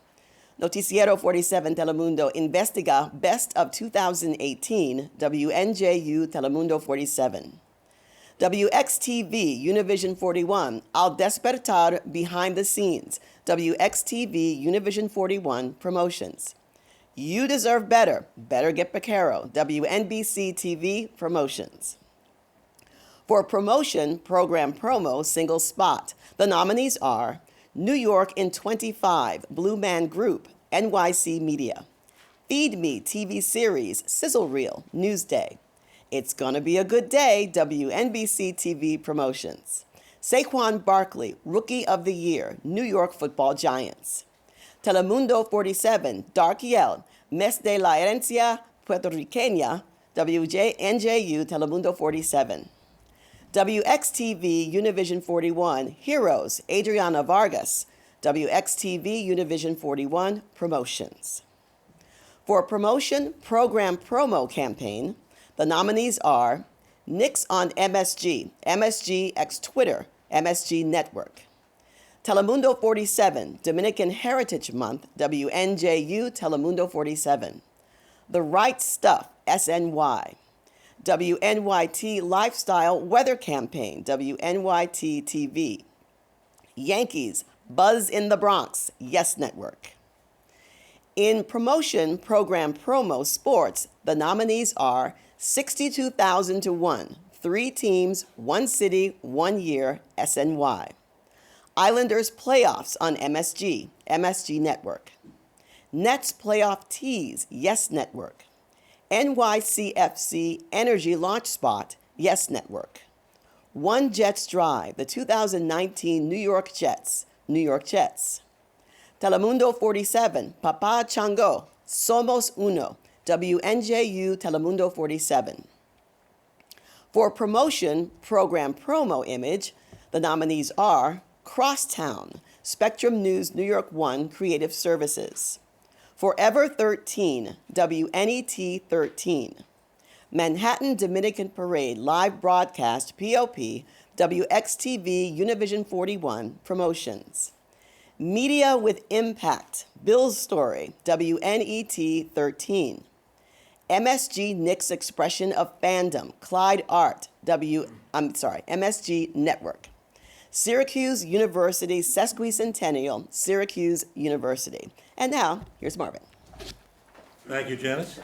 S5: Noticiero 47 Telemundo Investiga Best of 2018, WNJU Telemundo 47. WXTV Univision 41, Al Despertar Behind the Scenes, WXTV Univision 41 Promotions. You Deserve Better, Better Get Picaro, WNBC TV Promotions. For promotion, program promo, single spot, the nominees are New York in 25, Blue Man Group, NYC Media. Feed Me TV series, Sizzle Reel, Newsday. It's Gonna Be a Good Day, WNBC TV Promotions. Saquon Barkley, Rookie of the Year, New York Football Giants. Telemundo 47, Dark Yell, Mes de la Herencia Puertorriqueña, NJU Telemundo 47. WXTV Univision 41, Heroes, Adriana Vargas, WXTV Univision 41 Promotions. For promotion, program promo campaign, the nominees are Knicks on MSG, MSG x Twitter, MSG Network. Telemundo 47, Dominican Heritage Month, WNJU Telemundo 47. The Right Stuff, SNY. WNYT Lifestyle Weather Campaign, WNYT TV. Yankees, Buzz in the Bronx, Yes Network. In promotion, program promo, sports, the nominees are 62,000 to 1, 3 teams, 1 city, 1 year, SNY. Islanders playoffs on MSG, MSG Network. Nets playoff tease, Yes Network. NYCFC Energy Launch Spot, Yes Network. One Jets Drive, the 2019 New York Jets, New York Jets. Telemundo 47, Papa Chango, Somos Uno, WNJU Telemundo 47. For promotion, program promo image, the nominees are Crosstown, Spectrum News New York 1 Creative Services. Forever 13, WNET 13. Manhattan Dominican Parade live broadcast, POP, WXTV Univision 41 Promotions. Media with Impact, Bill's Story, WNET 13. MSG Knicks Expression of Fandom, Clyde Art, MSG Network. Syracuse University Sesquicentennial, Syracuse University. And now, here's Marvin.
S2: Thank you, Janice.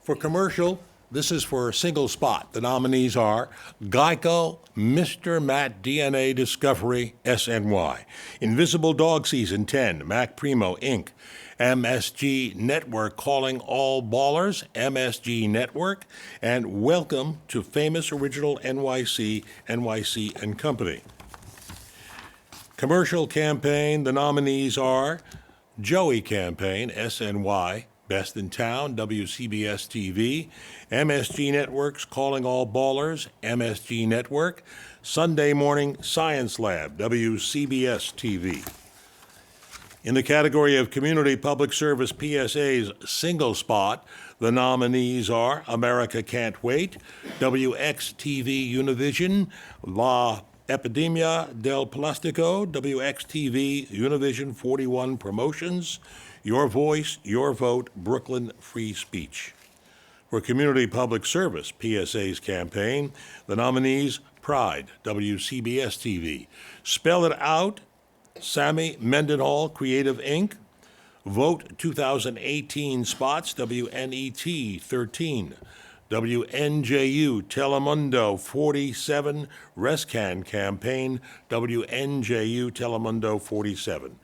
S2: For commercial, this is for a single spot. The nominees are Geico, Mr. Matt DNA Discovery, SNY. Invisible Dog Season 10, Mac Primo, Inc. MSG Network Calling All Ballers, MSG Network. And Welcome to Famous Original NYC, NYC and Company. Commercial campaign, the nominees are Joey Campaign, SNY, Best in Town, WCBS TV, MSG Networks Calling All Ballers, MSG Network, Sunday Morning Science Lab, WCBS TV. In the category of Community Public Service PSA's single spot, the nominees are America Can't Wait, WXTV Univision, La Epidemia del Plastico, WXTV Univision 41 Promotions, Your Voice, Your Vote, Brooklyn Free Speech. For Community Public Service, PSA's campaign, the nominees Pride, WCBS TV, Spell It Out, Sammy Mendenhall Creative Inc., Vote 2018 Spots, WNET 13, WNJU Telemundo 47 Rescan Campaign, WNJU Telemundo 47.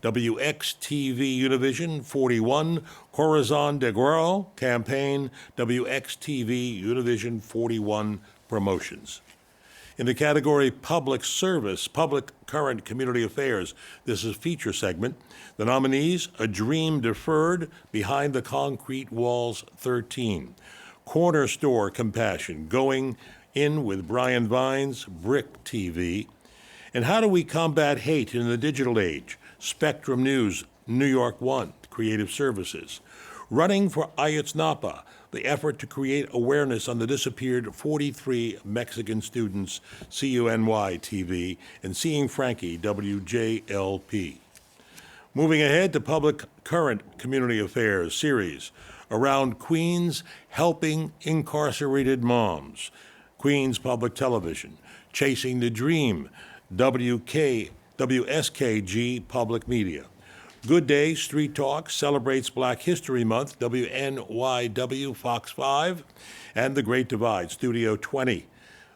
S2: WXTV Univision 41 Corazon de Guerrero Campaign, WXTV Univision 41 Promotions. In the category Public Service, Public Current Community Affairs, this is feature segment. The nominees, A Dream Deferred, Behind the Concrete Walls 13. Corner Store Compassion, Going In with Brian Vines, Brick TV. And How Do We Combat Hate in the Digital Age? Spectrum News, New York 1, Creative Services. Running for Ayotzinapa, the effort to create awareness on the disappeared 43 Mexican students, CUNY TV, and Seeing Frankie, WJLP. Moving ahead to Public Current Community Affairs series around Queens helping incarcerated moms. Queens Public Television, Chasing the Dream, WSKG Public Media. Good Day Street Talk celebrates Black History Month, WNYW Fox 5, and The Great Divide, Studio 20.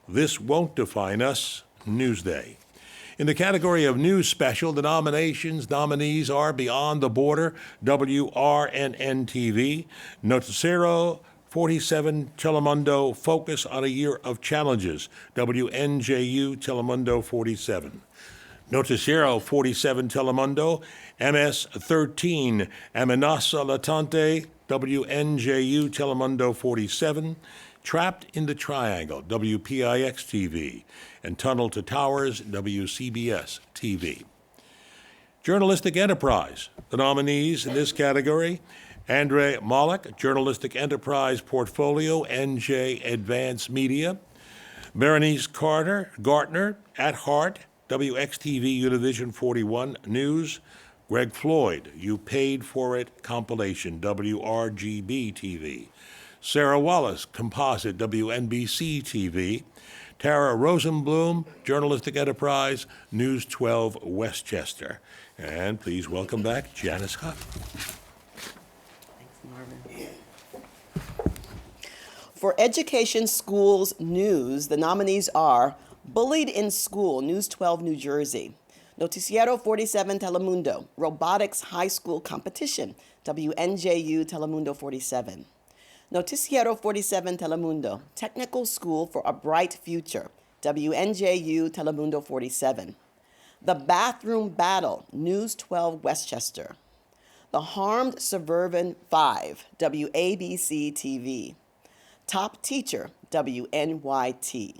S2: This Won't Define Us, Newsday. In the category of News Special, the nominees are Beyond the Border, WRNN-TV, Noticiero 47 Telemundo, Focus on a Year of Challenges, WNJU Telemundo 47. Noticiero 47 Telemundo, MS-13, Amenaza Latente, WNJU Telemundo 47, Trapped in the Triangle, WPIX-TV, and Tunnel to Towers, WCBS-TV. Journalistic Enterprise. The nominees in this category: Andre Malik, Journalistic Enterprise Portfolio, NJ Advance Media; Berenice Gartner, At Heart, WXTV Univision 41 News; Greg Floyd, You Paid for It Compilation, WRGB-TV; Sarah Wallace, Composite, WNBC-TV; Tara Rosenblum, Journalistic Enterprise, News 12 Westchester. And please welcome back Janice Huff.
S5: For Education Schools News, the nominees are Bullied in School, News 12 New Jersey; Noticiero 47 Telemundo, Robotics High School Competition, WNJU Telemundo 47; Noticiero 47 Telemundo, Technical School for a Bright Future, WNJU Telemundo 47; The Bathroom Battle, News 12 Westchester; The Harmed Suburban 5, WABC TV; Top Teacher, WNYT.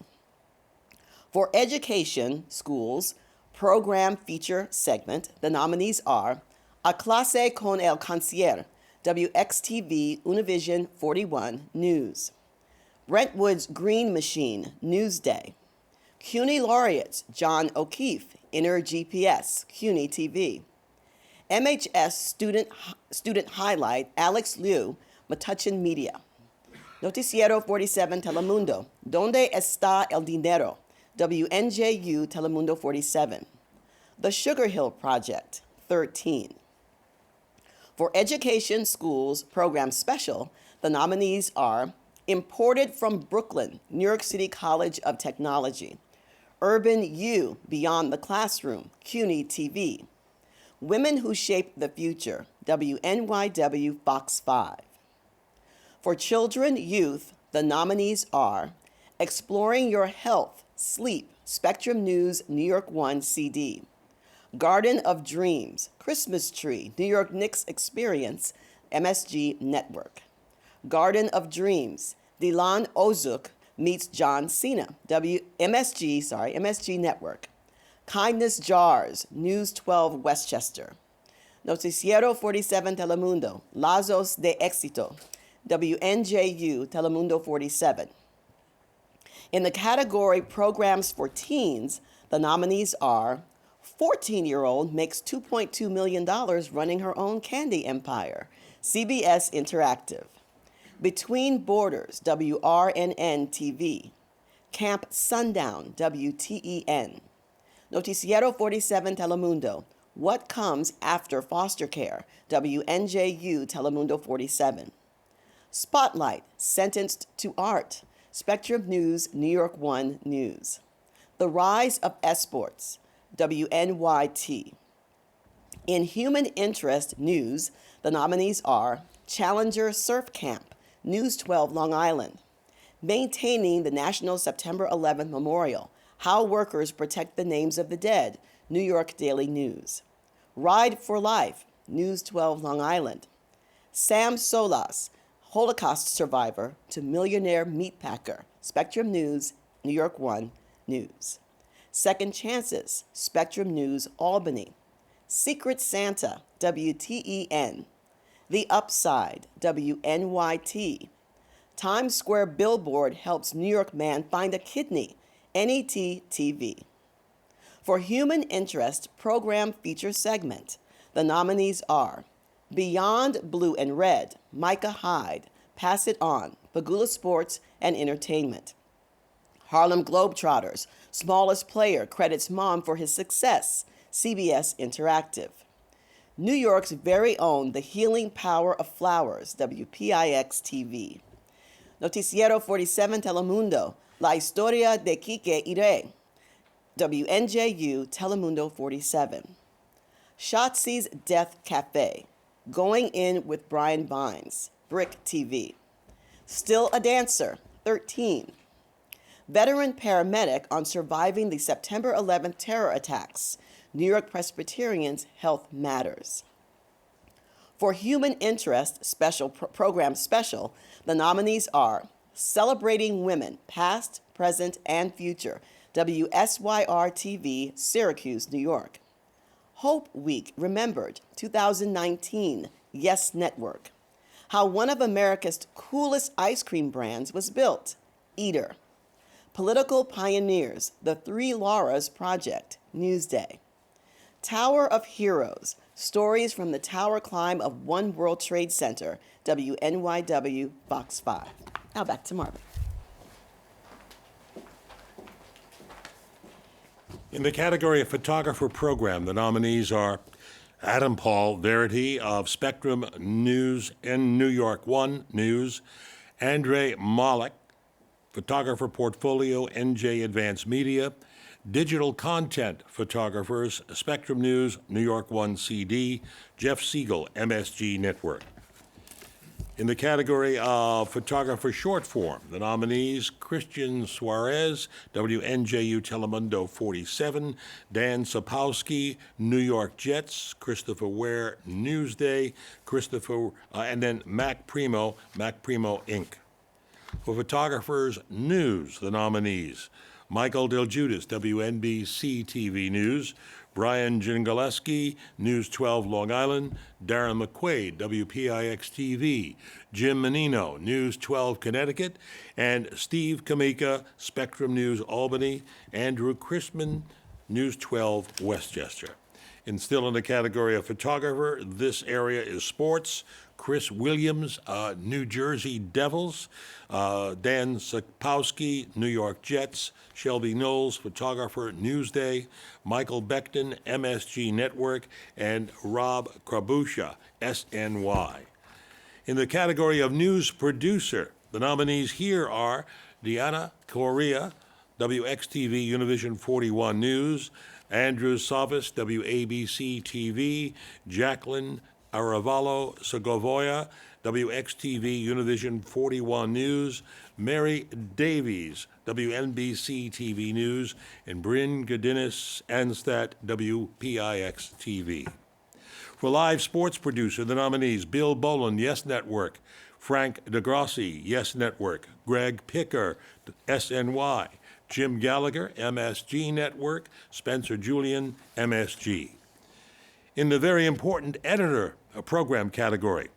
S5: For Education Schools Program Feature Segment, the nominees are A Clase con el Canciller, WXTV Univision 41 News; Brentwood's Green Machine, Newsday; CUNY Laureates, John O'Keefe, Inner GPS, CUNY TV; MHS Student Highlight, Alex Liu, Metuchen Media; Noticiero 47 Telemundo, Donde Está el Dinero, WNJU Telemundo 47; The Sugar Hill Project, 13. For Education Schools Program Special, the nominees are Imported from Brooklyn, New York City College of Technology; Urban U, Beyond the Classroom, CUNY TV; Women Who Shape the Future, WNYW Fox 5. For Children, Youth, the nominees are Exploring Your Health, Sleep, Spectrum News, New York 1 CD; Garden of Dreams, Christmas Tree, New York Knicks Experience, MSG Network; Garden of Dreams, Dylan Ozuk Meets John Cena, MSG Network; Kindness Jars, News 12 Westchester; Noticiero 47 Telemundo, Lazos de Éxito, WNJU Telemundo 47. In the category Programs for Teens, the nominees are 14-year-old makes $2.2 million running her own candy empire, CBS Interactive; Between Borders, WRNN-TV; Camp Sundown, WTEN; Noticiero 47 Telemundo, What Comes After Foster Care, WNJU Telemundo 47; Spotlight, Sentenced to Art, Spectrum News, New York 1 News; The Rise of Esports, WNYT. In Human Interest News, the nominees are Challenger Surf Camp, News 12 Long Island; Maintaining the National September 11th Memorial, How Workers Protect the Names of the Dead, New York Daily News; Ride for Life, News 12 Long Island; Sam Solas, Holocaust Survivor to Millionaire Meatpacker, Spectrum News, New York 1 News; Second Chances, Spectrum News, Albany; Secret Santa, WTEN; The Upside, WNYT; Times Square Billboard Helps New York Man Find a Kidney, NET TV. For Human Interest Program Feature Segment, the nominees are Beyond Blue and Red, Micah Hyde, Pass It On, Pagula Sports and Entertainment; Harlem Globetrotters, Smallest Player Credits Mom for His Success, CBS Interactive; New York's very own The Healing Power of Flowers, WPIX TV; Noticiero 47 Telemundo, La Historia de Quique Ire, WNJU Telemundo 47. Shotzi's Death Cafe, Going In with Brian Bynes, Brick TV. Still a Dancer, 13. Veteran paramedic on surviving the September 11th terror attacks, New York Presbyterians Health Matters. For Human Interest Program Special, the nominees are Celebrating Women, Past, Present, and Future, WSYR-TV, Syracuse, New York. Hope Week Remembered, 2019, Yes Network. How one of America's coolest ice cream brands was built, Eater. Political Pioneers, the Three Lauras Project, Newsday. Tower of Heroes, Stories from the Tower Climb of One World Trade Center, WNYW, Fox 5. Now back to Marvin.
S2: In the category of Photographer Program, the nominees are Adam Paul Verity of Spectrum News and New York One News, Andre Malik, Photographer Portfolio, NJ Advanced Media, Digital Content Photographers, Spectrum News, New York One CD, Jeff Siegel, MSG Network. In the category of Photographer Short Form, the nominees Christian Suarez, WNJU Telemundo 47, Dan Sapowski, New York Jets, Christopher Ware, Newsday, and then Mac Primo Inc. For Photographers News, the nominees Michael Del Giudice, WNBC TV News, Brian Jingaleski, News 12 Long Island, Darren McQuaid, WPIX TV, Jim Menino, News 12 Connecticut, and Steve Kamika, Spectrum News Albany, Andrew Chrisman, News 12 Westchester. And still in the category of photographer, this area is sports. Chris Williams, New Jersey Devils, Dan Sapowski, New York Jets, Shelby Knowles, photographer, Newsday, Michael Beckton, MSG Network, and Rob Krabusha, SNY. In the category of news producer, the nominees here are Diana Correa, WXTV Univision 41 News, Andrew Savas, WABC TV, Jacqueline Aravalo Segovoya, WXTV Univision 41 News, Mary Davies, WNBC TV News, and Bryn Godinis Anstat, WPIX TV. For live sports producer, the nominees Bill Boland, Yes Network, Frank DeGrossi, Yes Network, Greg Picker, SNY, Jim Gallagher, MSG Network, Spencer Julian, MSG. In the very important editor program category,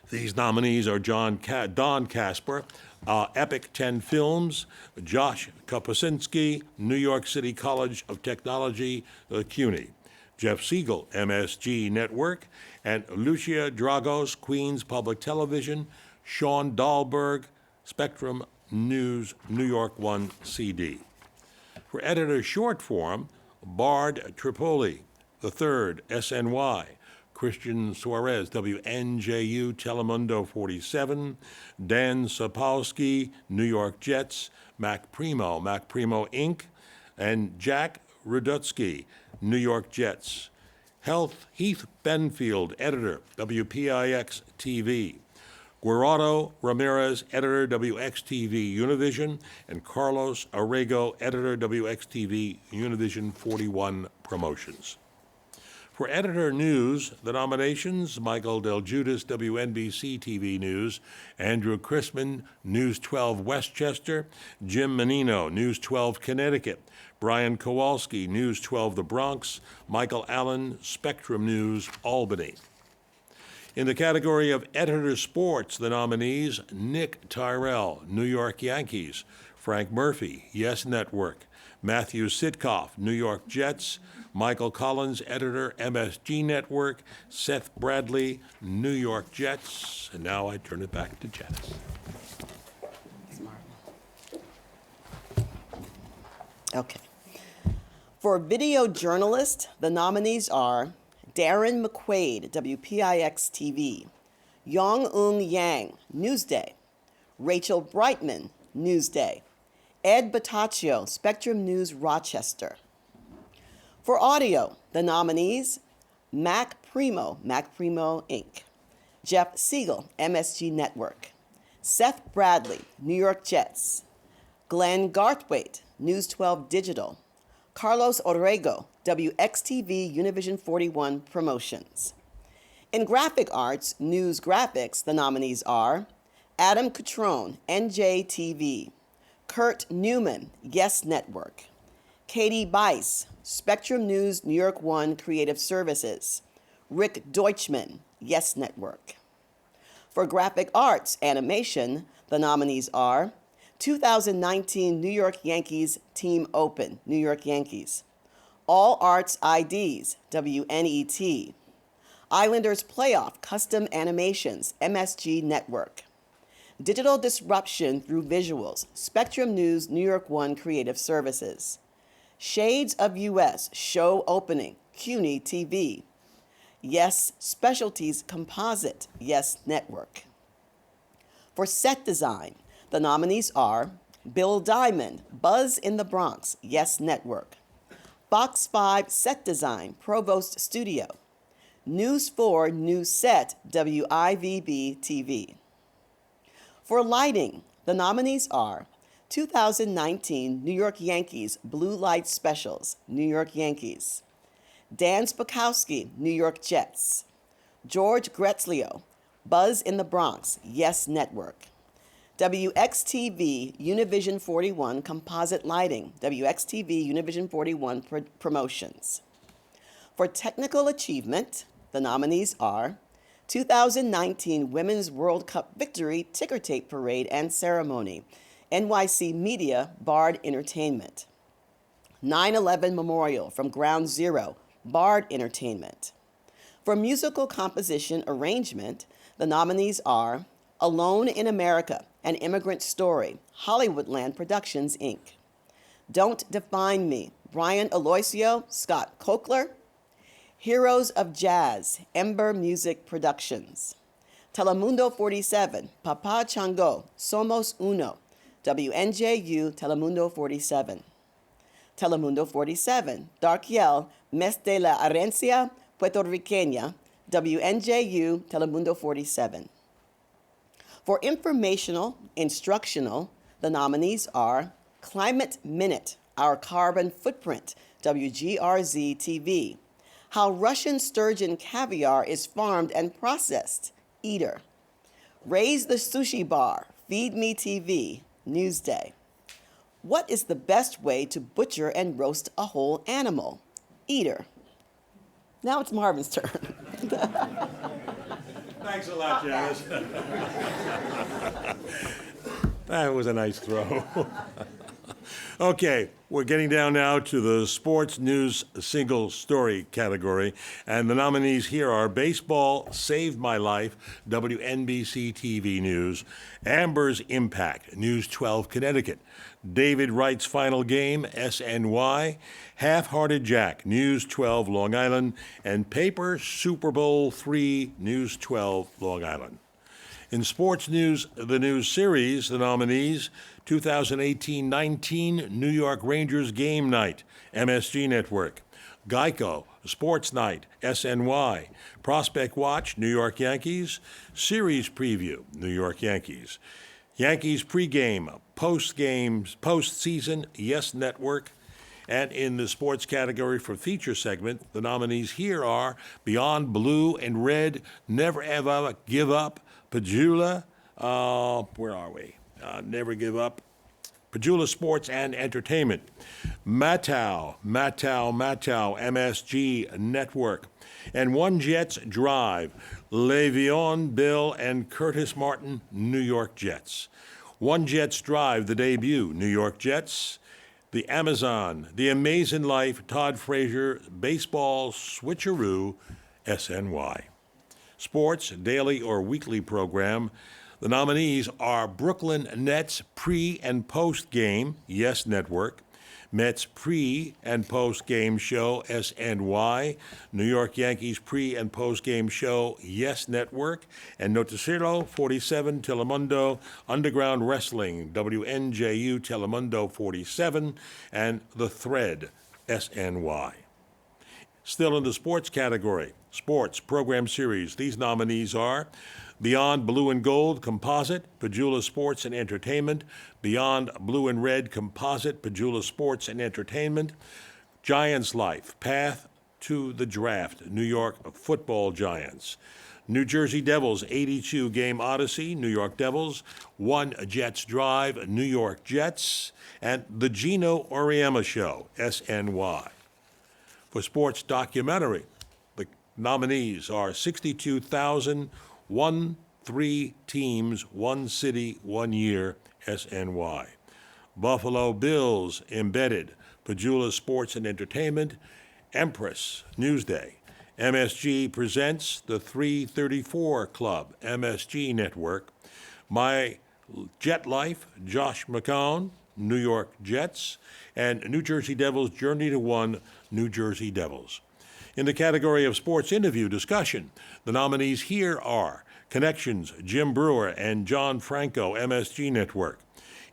S2: these nominees are Don Casper, Epic 10 Films, Josh Koposinski, New York City College of Technology, CUNY, Jeff Siegel, MSG Network, and Lucia Dragos, Queens Public Television, Sean Dahlberg, Spectrum News, New York One CD. For editor short form, Bard Tripoli, the Third, SNY, Christian Suarez, WNJU Telemundo 47, Dan Sapowski, New York Jets, Mac Primo Inc., and Jack Rudutsky, New York Jets. Heath Benfield, editor, WPIX TV. Guerrero Ramirez, editor, WXTV Univision, and Carlos Arrego, editor, WXTV Univision 41 Promotions. For editor news, the nominations, Michael Del Giudice, WNBC TV News, Andrew Chrisman, News 12 Westchester, Jim Menino, News 12 Connecticut, Brian Kowalski, News 12 The Bronx, Michael Allen, Spectrum News, Albany. In the category of editor sports, the nominees, Nick Tyrell, New York Yankees, Frank Murphy, Yes Network, Matthew Sitkoff, New York Jets, Michael Collins, editor, MSG Network, Seth Bradley, New York Jets. And now I turn it back to Janice.
S5: Okay. For video journalist, the nominees are Darren McQuaid, WPIX TV, Yong Eun Yang, Newsday, Rachel Brightman, Newsday, Ed Bataccio, Spectrum News Rochester. For audio, the nominees, Mac Primo Inc., Jeff Siegel, MSG Network, Seth Bradley, New York Jets, Glenn Garthwaite, News 12 Digital, Carlos Orrego, WXTV Univision 41 Promotions. In graphic arts, news graphics, the nominees are Adam Cutrone, NJTV, Kurt Newman, Yes Network, Katie Bice, Spectrum News New York One Creative Services, Rick Deutschman, Yes Network. For graphic arts animation, the nominees are 2019 New York Yankees Team Open, New York Yankees, All Arts IDs, WNET, Islanders Playoff Custom Animations, MSG Network, Digital Disruption Through Visuals, Spectrum News New York One Creative Services, Shades of US Show Opening, CUNY TV, Yes Specialties Composite, Yes Network. For set design, the nominees are Bill Diamond, Buzz in the Bronx, Yes Network, Fox 5 Set Design, Provost Studio, News 4 New Set, WIVB TV. For lighting, the nominees are 2019 New York Yankees Blue Light Specials, New York Yankees, Dan Spakowski, New York Jets, George Gretzlio, Buzz in the Bronx, Yes Network, WXTV Univision 41 Composite Lighting, WXTV Univision 41 Promotions. For technical achievement, the nominees are 2019 Women's World Cup Victory Ticker Tape Parade and Ceremony, NYC Media Bard Entertainment, 9/11 Memorial from Ground Zero, Bard Entertainment. For musical composition arrangement, the nominees are Alone in America, An Immigrant Story, Hollywoodland Productions, Inc., Don't Define Me, Brian Aloisio, Scott Cochler, Heroes of Jazz, Ember Music Productions, Telemundo 47, Papa Chango, Somos Uno, WNJU Telemundo 47. Telemundo 47, Darkiel, Mes de la Herencia Puertorriqueña, WNJU Telemundo 47. For informational, instructional, the nominees are Climate Minute, Our Carbon Footprint, WGRZ TV, How Russian Sturgeon Caviar is Farmed and Processed, Eater, Raise the Sushi Bar, Feed Me TV, Newsday. What is the best way to butcher and roast a whole animal? Eater. Now it's Marvin's turn.
S2: Thanks a lot, Janice. That was a nice throw. Okay, we're getting down now to the sports news single story category, and the nominees here are Baseball Saved My Life, WNBC TV News, Amber's Impact, News 12 Connecticut, David Wright's Final Game, SNY, Half-Hearted Jack, News 12 Long Island, and Paper Super Bowl III, News 12 Long Island. In sports news, the news series, the nominees, 2018-19 New York Rangers Game Night, MSG Network, Geico, Sports Night, SNY, Prospect Watch, New York Yankees, Series Preview, New York Yankees, Yankees Pregame, Postseason, Yes Network, and in the sports category for feature segment, the nominees here are Beyond Blue and Red, Never Ever Give Up, Pajula, where are we? Never Give Up, Pajula Sports and Entertainment, Matau, MSG Network, and One Jets Drive, Le'Veon Bell and Curtis Martin, New York Jets. One Jets Drive, the debut, New York Jets, The Amazon, The Amazing Life, Todd Frazier, Baseball Switcheroo, SNY. Sports, daily or weekly program. The nominees are Brooklyn Nets pre- and post-game, Yes Network, Mets pre- and post-game show, SNY. New York Yankees pre- and post-game show, Yes Network. And Noticiero 47 Telemundo, Underground Wrestling, WNJU Telemundo 47, and The Thread, SNY. Still in the sports category, sports program series. These nominees are Beyond Blue and Gold Composite, Pajula Sports and Entertainment, Beyond Blue and Red Composite, Pajula Sports and Entertainment, Giants Life, Path to the Draft, New York Football Giants, New Jersey Devils 82 Game Odyssey, New York Devils, One Jets Drive, New York Jets, and The Gino Auriemma Show, SNY. For sports documentary, the nominees are 62,000, 3 teams, 1 city, 1 year, SNY. Buffalo Bills Embedded, Pajula Sports and Entertainment, Empress Newsday. MSG presents the 334 Club, MSG Network. My Jet Life, Josh McCown, New York Jets, and New Jersey Devils Journey to One, New Jersey Devils. In the category of sports interview discussion, the nominees here are Connections, Jim Brewer and John Franco, MSG Network.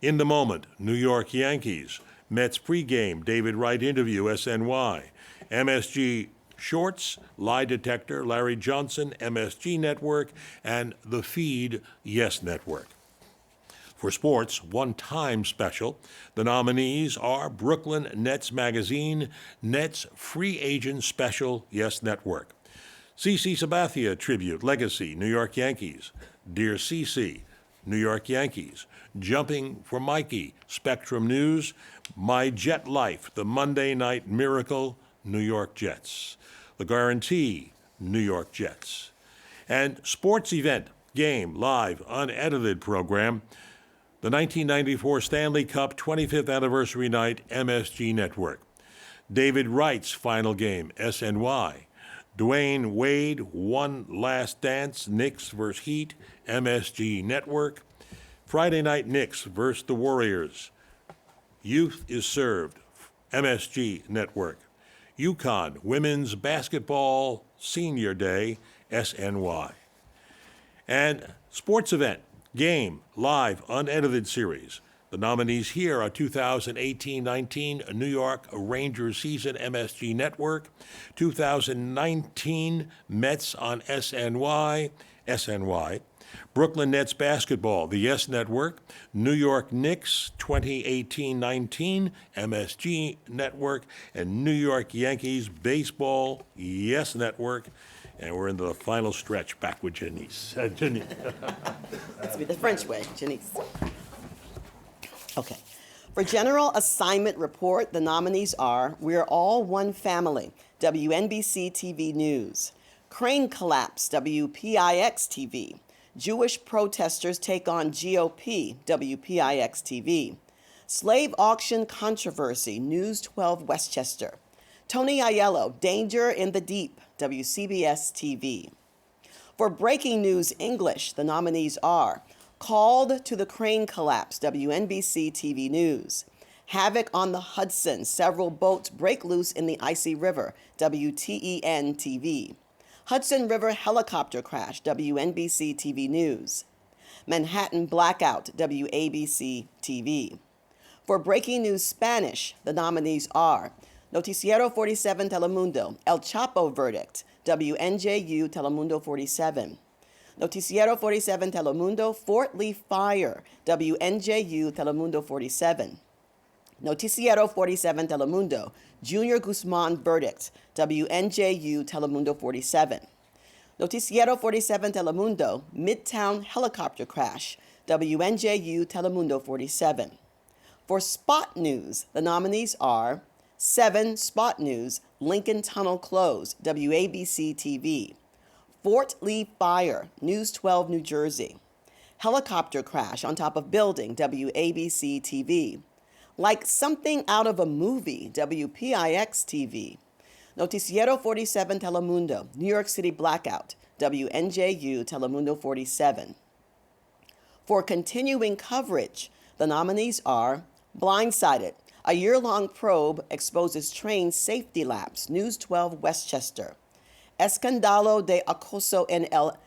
S2: In the Moment, New York Yankees. Mets pregame, David Wright interview, SNY. MSG Shorts, Lie Detector, Larry Johnson, MSG Network, and The Feed, Yes Network. For sports, one-time special, the nominees are Brooklyn Nets Magazine, Nets Free Agent Special, Yes Network. CC Sabathia Tribute, Legacy, New York Yankees. Dear CC, New York Yankees. Jumping for Mikey, Spectrum News. My Jet Life, The Monday Night Miracle, New York Jets. The Guarantee, New York Jets. And sports event, game, live, unedited program, the 1994 Stanley Cup 25th Anniversary Night, MSG Network. David Wright's Final Game, SNY. Dwayne Wade, One Last Dance, Knicks vs. Heat, MSG Network. Friday Night Knicks vs. the Warriors. Youth is Served, MSG Network. UConn Women's Basketball Senior Day, SNY. And sports event, game, live, unedited series. The nominees here are 2018-19 New York Rangers season, MSG Network. 2019 Mets on SNY. Brooklyn Nets basketball, the Yes Network. New York Knicks 2018-19, MSG Network. And New York Yankees baseball, Yes Network. And we're into the final stretch. Back with Janice. Janice.
S5: Let's be the French way, Janice. Okay. For General Assignment Report, the nominees are We're All One Family, WNBC TV News. Crane Collapse, WPIX TV. Jewish protesters take on GOP, WPIX TV. Slave auction controversy, News 12 Westchester. Tony Aiello, Danger in the Deep, WCBS TV. For Breaking News English, the nominees are Called to the Crane Collapse, WNBC TV News. Havoc on the Hudson, several boats break loose in the icy river, WTEN TV. Hudson River helicopter crash, WNBC TV News. Manhattan blackout, WABC TV. For Breaking News Spanish, the nominees are Noticiero 47 Telemundo, El Chapo verdict, WNJU Telemundo 47. Noticiero 47 Telemundo, Fort Lee fire, WNJU Telemundo 47. Noticiero 47 Telemundo, Junior Guzman verdict, WNJU Telemundo 47. Noticiero 47 Telemundo, Midtown helicopter crash, WNJU Telemundo 47. For Spot News, the nominees are 7 Spot News, Lincoln Tunnel closed, WABC TV. Fort Lee fire, News 12 New Jersey. Helicopter crash on top of building, WABC TV. Like something out of a movie, WPIX TV. Noticiero 47 Telemundo, New York City blackout, WNJU Telemundo 47. For continuing coverage, the nominees are Blindsided, A year-long probe exposes train safety lapse. News 12 Westchester. Escandalo de acoso en el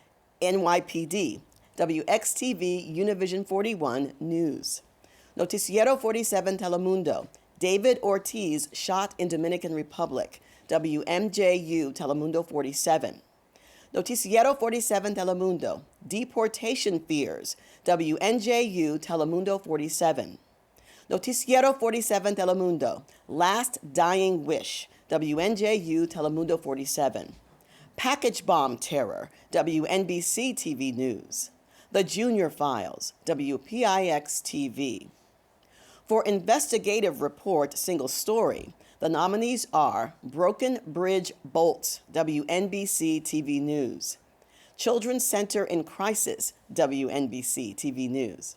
S5: NYPD. WXTV Univision 41 News. Noticiero 47 Telemundo. David Ortiz shot in Dominican Republic. WMJU Telemundo 47. Noticiero 47 Telemundo. Deportation fears. WNJU Telemundo 47. Noticiero 47 Telemundo. Last dying wish. WNJU Telemundo 47. Package bomb terror. WNBC TV News. The Junior Files. WPIX TV. For investigative report single story, the nominees are Broken Bridge Bolts, WNBC TV News. Children's Center in Crisis, WNBC TV News.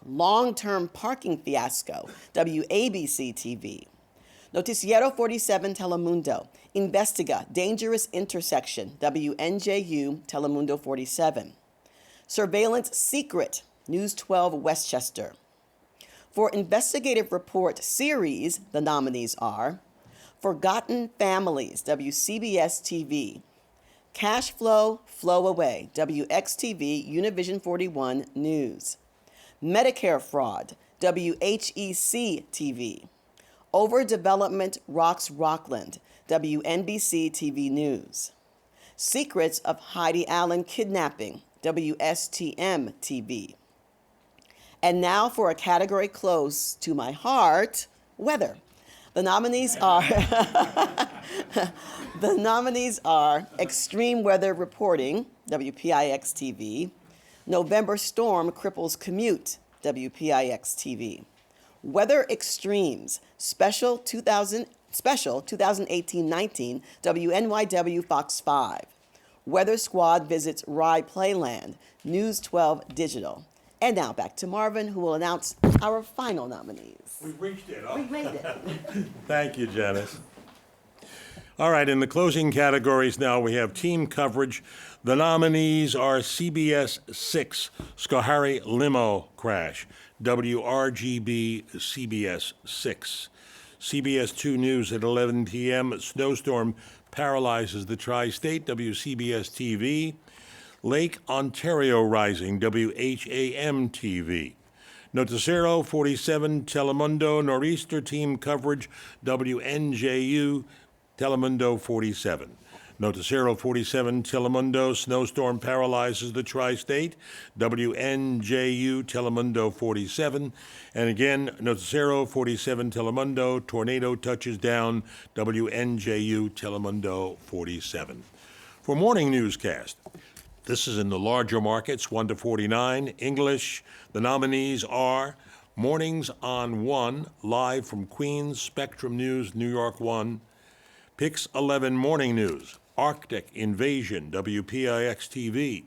S5: Long-term parking fiasco, WABC TV. Noticiero 47 Telemundo. Investiga dangerous intersection, WNJU Telemundo 47. Surveillance secret, News 12 Westchester. For investigative report series, the nominees are Forgotten Families, WCBS TV. Cash Flow, Flow Away, WXTV Univision 41 News. Medicare Fraud, WHEC TV. Overdevelopment Rocks Rockland, WNBC TV News. Secrets of Heidi Allen Kidnapping, WSTM TV. And now for a category close to my heart, weather. The nominees are Extreme Weather Reporting, WPIX TV. November Storm Cripples Commute, WPIX TV. Weather Extremes, Special 2018-19, WNYW Fox 5. Weather Squad visits Rye Playland, News 12 Digital. And now back to Marvin, who will announce our final nominees.
S2: We've reached it.
S5: We've made it.
S2: Thank you, Janice. All right, in the closing categories now, we have team coverage. The nominees are CBS 6, Schoharie Limo Crash, WRGB CBS 6. CBS 2 News at 11 p.m., Snowstorm Paralyzes the Tri-State, WCBS TV. Lake Ontario Rising, WHAM TV. Noticiero 47 Telemundo Nor'easter Team Coverage, WNJU Telemundo 47. Noticiero 47 Telemundo Snowstorm Paralyzes the Tri-State, WNJU Telemundo 47. And again, Noticiero 47 Telemundo Tornado Touches Down, WNJU Telemundo 47. For morning newscast, this is in the larger markets, 1 to 49. English, the nominees are Mornings on 1, live from Queens, Spectrum News, New York 1. Pix 11 Morning News, Arctic Invasion, WPIX TV.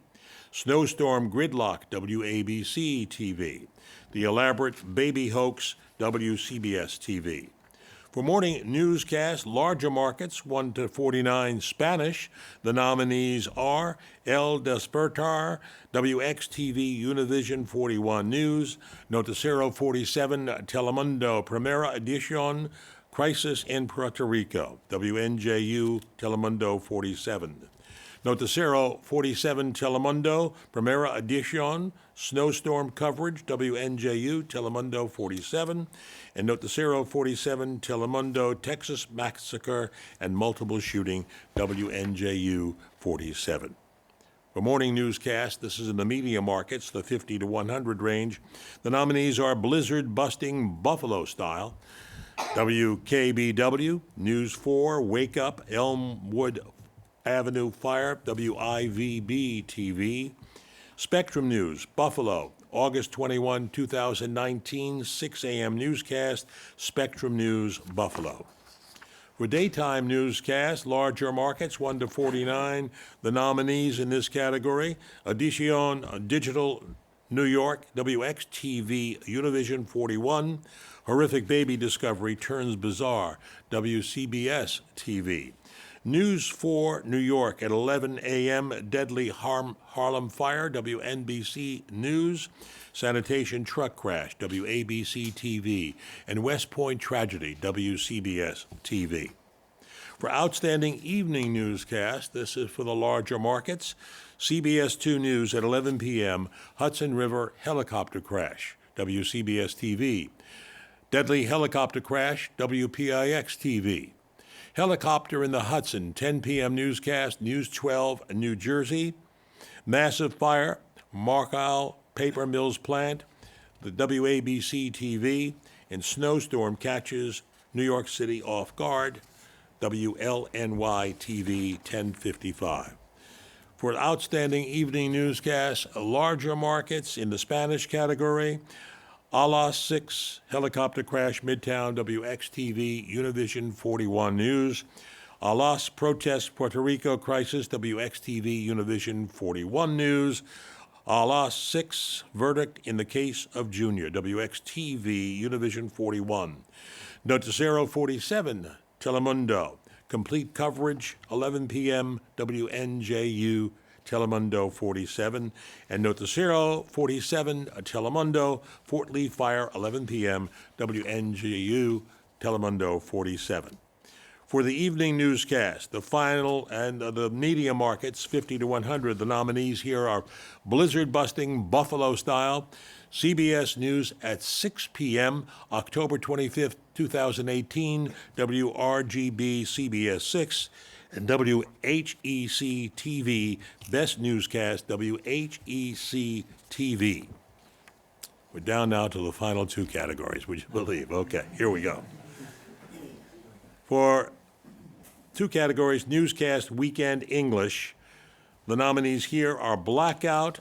S2: Snowstorm Gridlock, WABC TV. The Elaborate Baby Hoax, WCBS TV. For morning newscast, larger markets, 1 to 49 Spanish, the nominees are El Despertar, WXTV Univision 41 News, Noticiero 47 Telemundo Primera Edición, Crisis in Puerto Rico, WNJU Telemundo 47. Noticiero 47 Telemundo Primera Edición, Snowstorm Coverage, WNJU Telemundo 47. And Noticiero 47 Telemundo Texas Massacre and Multiple Shooting, WNJU 47. For morning newscast, this is in the media markets, the 50 to 100 range. The nominees are Blizzard Busting Buffalo Style, WKBW, News 4, Wake Up, Elmwood Avenue Fire, WIVB TV. Spectrum News, Buffalo, August 21, 2019, 6 a.m. newscast, Spectrum News, Buffalo. For daytime newscast, larger markets, 1 to 49, the nominees in this category, Edition Digital New York, WXTV Univision 41, Horrific Baby Discovery Turns Bizarre, WCBS TV. News 4 New York at 11 a.m., deadly Harlem fire, WNBC News. Sanitation truck crash, WABC TV. And West Point tragedy, WCBS TV. For outstanding evening newscast, this is for the larger markets. CBS 2 News at 11 p.m., Hudson River helicopter crash, WCBS TV. Deadly helicopter crash, WPIX TV. Helicopter in the Hudson, 10 p.m. newscast, News 12, New Jersey. Massive fire, Markile Paper Mills plant, the WABC TV. And snowstorm catches New York City off guard, WLNY TV, 1055. For outstanding evening newscasts, larger markets in the Spanish category, Alas 6 helicopter crash Midtown, WXTV, Univision 41 News. Alas protest Puerto Rico crisis, WXTV, Univision 41 News. Alas 6 verdict in the case of Junior, WXTV, Univision 41. Noticiero 47, Telemundo. Complete coverage, 11 p.m., WNJU, Telemundo 47. And Noticiero 47, Telemundo, Fort Lee Fire, 11 p.m., WNJU, Telemundo 47. For the evening newscast, the final and the media markets, 50 to 100, the nominees here are blizzard-busting Buffalo style, CBS News at 6 p.m., October 25th, 2018, WRGB CBS 6, and WHEC TV, Best Newscast, WHEC TV. We're down now to the final two categories, would you believe? Okay, here we go. For two categories, newscast, weekend, English, the nominees here are Blackout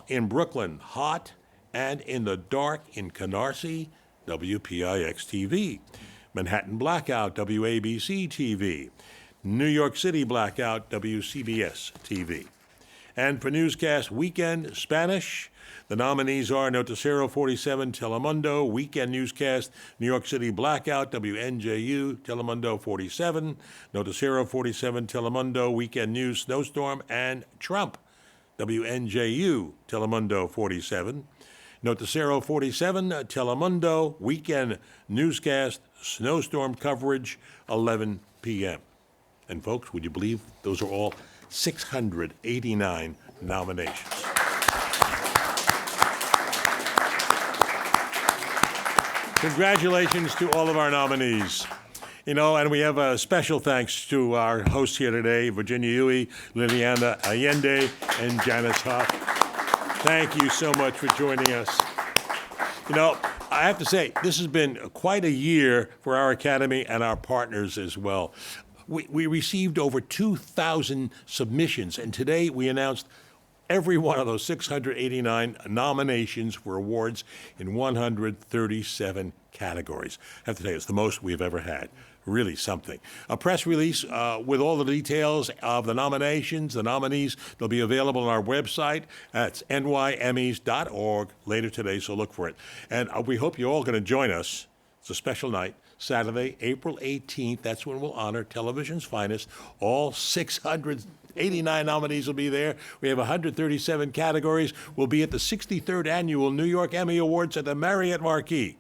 S2: in Brooklyn, hot, and in the dark in Canarsie, WPIX TV. Manhattan Blackout, WABC TV. New York City Blackout, WCBS TV. And for newscast, weekend, Spanish, the nominees are Noticiero 47, Telemundo, Weekend Newscast, New York City Blackout, WNJU, Telemundo 47, Noticiero 47, Telemundo, Weekend News, Snowstorm, and Trump, WNJU, Telemundo 47. Noticiero 47, Telemundo, Weekend Newscast, Snowstorm coverage, 11 p.m. And folks, would you believe those are all 689 nominations? Congratulations to all of our nominees. You know, and we have a special thanks to our hosts here today, Virginia Huey, Liliana Allende, and Janice Huff. Thank you so much for joining us. You know, I have to say, this has been quite a year for our Academy and our partners as well. We received over 2,000 submissions, and today we announced every one of those 689 nominations for awards in 137 categories. I have to tell you, it's the most we've ever had. Really something. A press release with all the details of the nominations, the nominees, they'll be available on our website. That's nyemmys.org later today, so look for it. And we hope you're all going to join us. It's a special night, Saturday, April 18th. That's when we'll honor television's finest. All 689 nominees will be there. We have 137 categories. We'll be at the 63rd Annual New York Emmy Awards at the Marriott Marquis.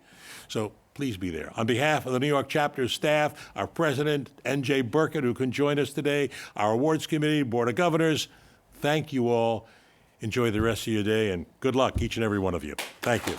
S2: So please be there. On behalf of the New York chapter staff, our president, N.J. Burkett, who can join us today, our awards committee, board of governors, thank you all. Enjoy the rest of your day, and good luck, each and every one of you. Thank you.